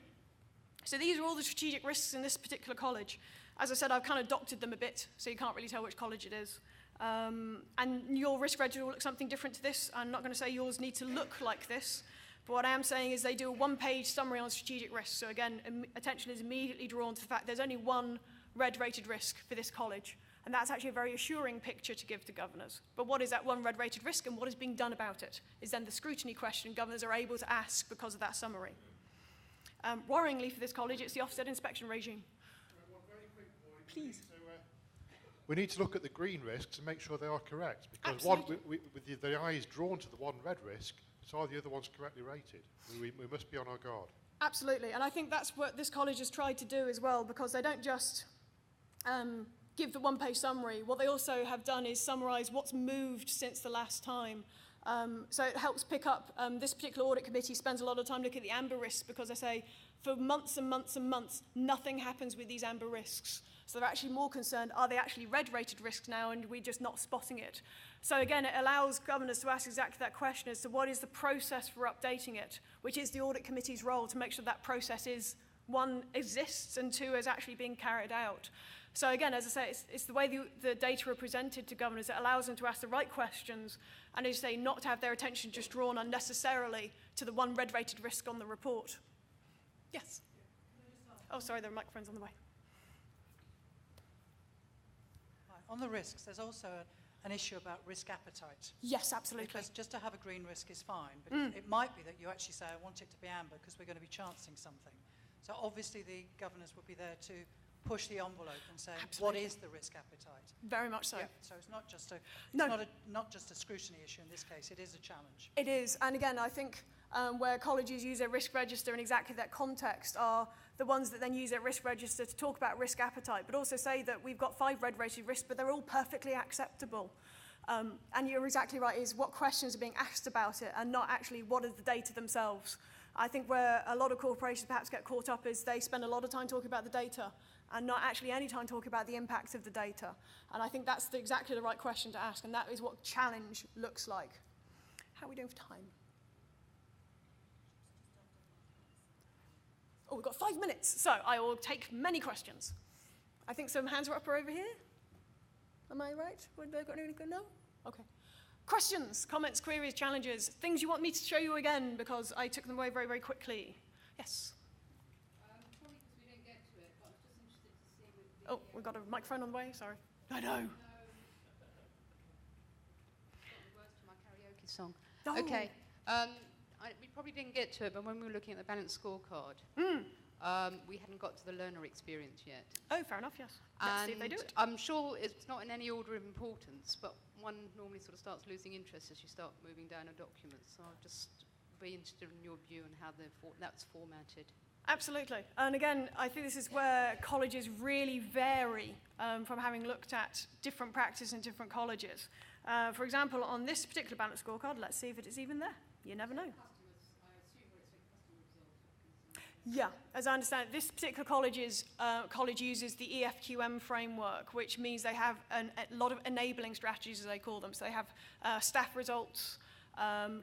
So these are all the strategic risks in this particular college. As I said, I've kind of doctored them a bit, so you can't really tell which college it is. And your risk register will look something different to this. I'm not going to say yours need to look like this, but what I am saying is they do a 1-page summary on strategic risks. So again, attention is immediately drawn to the fact there's only 1 red-rated risk for this college. And that's actually a very assuring picture to give to governors. But what is that 1 red-rated risk and what is being done about it is then the scrutiny question governors are able to ask because of that summary. Worryingly for this college, it's the Ofsted inspection regime. One very quick point. Please. We need to look at the green risks and make sure they are correct. Because with the eyes drawn to the 1 red risk, so are the other ones correctly rated? We must be on our guard. Absolutely. And I think that's what this college has tried to do as well, because they don't just give the 1-page summary. What they also have done is summarise what's moved since the last time. So it helps pick up, this particular audit committee spends a lot of time looking at the amber risks because they say for months and months and months, nothing happens with these amber risks. So they're actually more concerned, are they actually red-rated risks now and we're just not spotting it? So again, it allows governors to ask exactly that question as to what is the process for updating it, which is the audit committee's role to make sure that process is, 1, exists and 2, is actually being carried out. So again, as I say, it's the way the data are presented to governors that allows them to ask the right questions and, as I say, not to have their attention just drawn unnecessarily to the 1 red-rated risk on the report. Yes? Oh, sorry, there are microphones on the way. Right. On the risks, there's also an issue about risk appetite. Yes, absolutely. Because just to have a green risk is fine, but it might be that you actually say, I want it to be amber because we're going to be chancing something. So obviously the governors would be there to push the envelope and say, what is the risk appetite? Very much so. Yeah, so it's not just not just a scrutiny issue in this case, it is a challenge. It is, and again, I think where colleges use their risk register in exactly that context are the ones that then use their risk register to talk about risk appetite, but also say that we've got 5 red-rated risks, but they're all perfectly acceptable. And you're exactly right, is what questions are being asked about it, and not actually what are the data themselves. I think where a lot of corporations perhaps get caught up is they spend a lot of time talking about the data and not actually any time talking about the impact of the data. And I think that's exactly the right question to ask, and that is what challenge looks like. How are we doing for time? Oh, we've got 5 minutes, so I will take many questions. I think some hands are up or over here. Am I right? Would they got anything? No? Okay. Questions, comments, queries, challenges, things you want me to show you again because I took them away very, very quickly. Yes? Probably because we didn't get to it, but I was just interested to see with the... Oh, we've got a microphone on the way, sorry. I know. Got the words to my karaoke song. Oh. Okay. We probably didn't get to it, but when we were looking at the balanced scorecard, we hadn't got to the learner experience yet. Oh, fair enough, yes. Let's see if they do it. I'm sure it's not in any order of importance, but one normally sort of starts losing interest as you start moving down a document. So I'll just be interested in your view on how that's formatted. Absolutely. And again, I think this is where colleges really vary from having looked at different practice in different colleges. For example, on this particular balance scorecard, let's see if it is even there. You never know. Yeah, as I understand it, this particular college uses the EFQM framework, which means they have a lot of enabling strategies, as they call them. So they have staff results,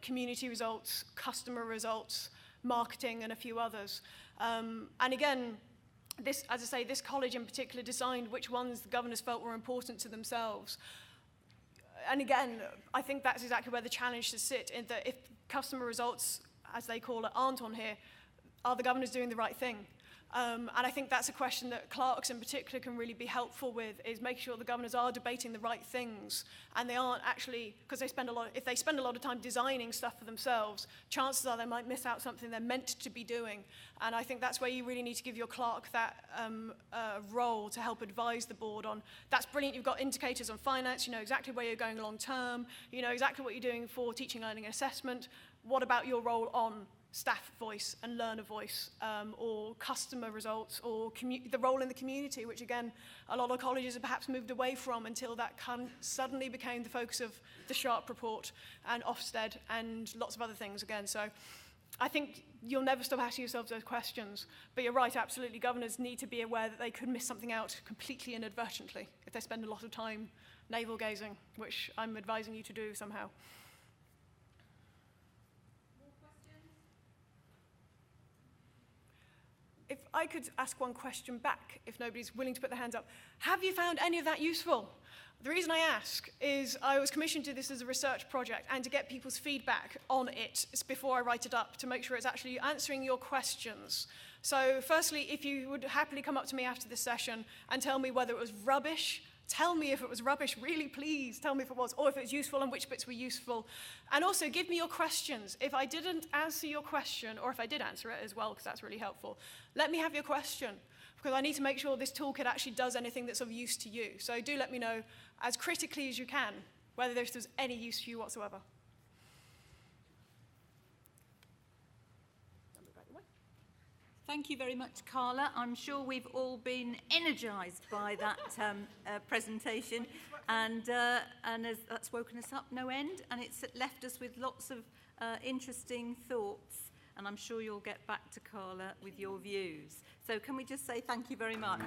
community results, customer results, marketing, and a few others. And again, this, as I say, this college in particular designed which ones the governors felt were important to themselves. And again, I think that's exactly where the challenge should sit, in that if customer results, as they call it, aren't on here, are the governors doing the right thing? And I think that's a question that clerks in particular can really be helpful with, is making sure the governors are debating the right things, and they aren't actually, because if they spend a lot of time designing stuff for themselves, chances are they might miss out something they're meant to be doing. And I think that's where you really need to give your clerk that role to help advise the board on, that's brilliant, you've got indicators on finance, you know exactly where you're going long term, you know exactly what you're doing for teaching, learning, and assessment. What about your role on staff voice and learner voice, or customer results, or the role in the community, which again, a lot of colleges have perhaps moved away from until that suddenly became the focus of the Sharp report and Ofsted and lots of other things again. So I think you'll never stop asking yourselves those questions, but you're right, absolutely, governors need to be aware that they could miss something out completely inadvertently if they spend a lot of time navel gazing, which I'm advising you to do somehow. If I could ask one question back, if nobody's willing to put their hands up. Have you found any of that useful? The reason I ask is I was commissioned to do this as a research project and to get people's feedback on it before I write it up to make sure it's actually answering your questions. So firstly, if you would happily come up to me after this session and tell me whether it was rubbish, tell me if it was rubbish, really please tell me if it was, or if it was useful and which bits were useful. And also give me your questions. If I didn't answer your question, or if I did answer it as well, because that's really helpful, let me have your question, because I need to make sure this toolkit actually does anything that's of use to you. So do let me know as critically as you can whether there's any use for you whatsoever. Thank you very much, Carla. I'm sure we've all been energised by that presentation, and as that's woken us up no end, and it's left us with lots of interesting thoughts, and I'm sure you'll get back to Carla with your views. So can we just say thank you very much?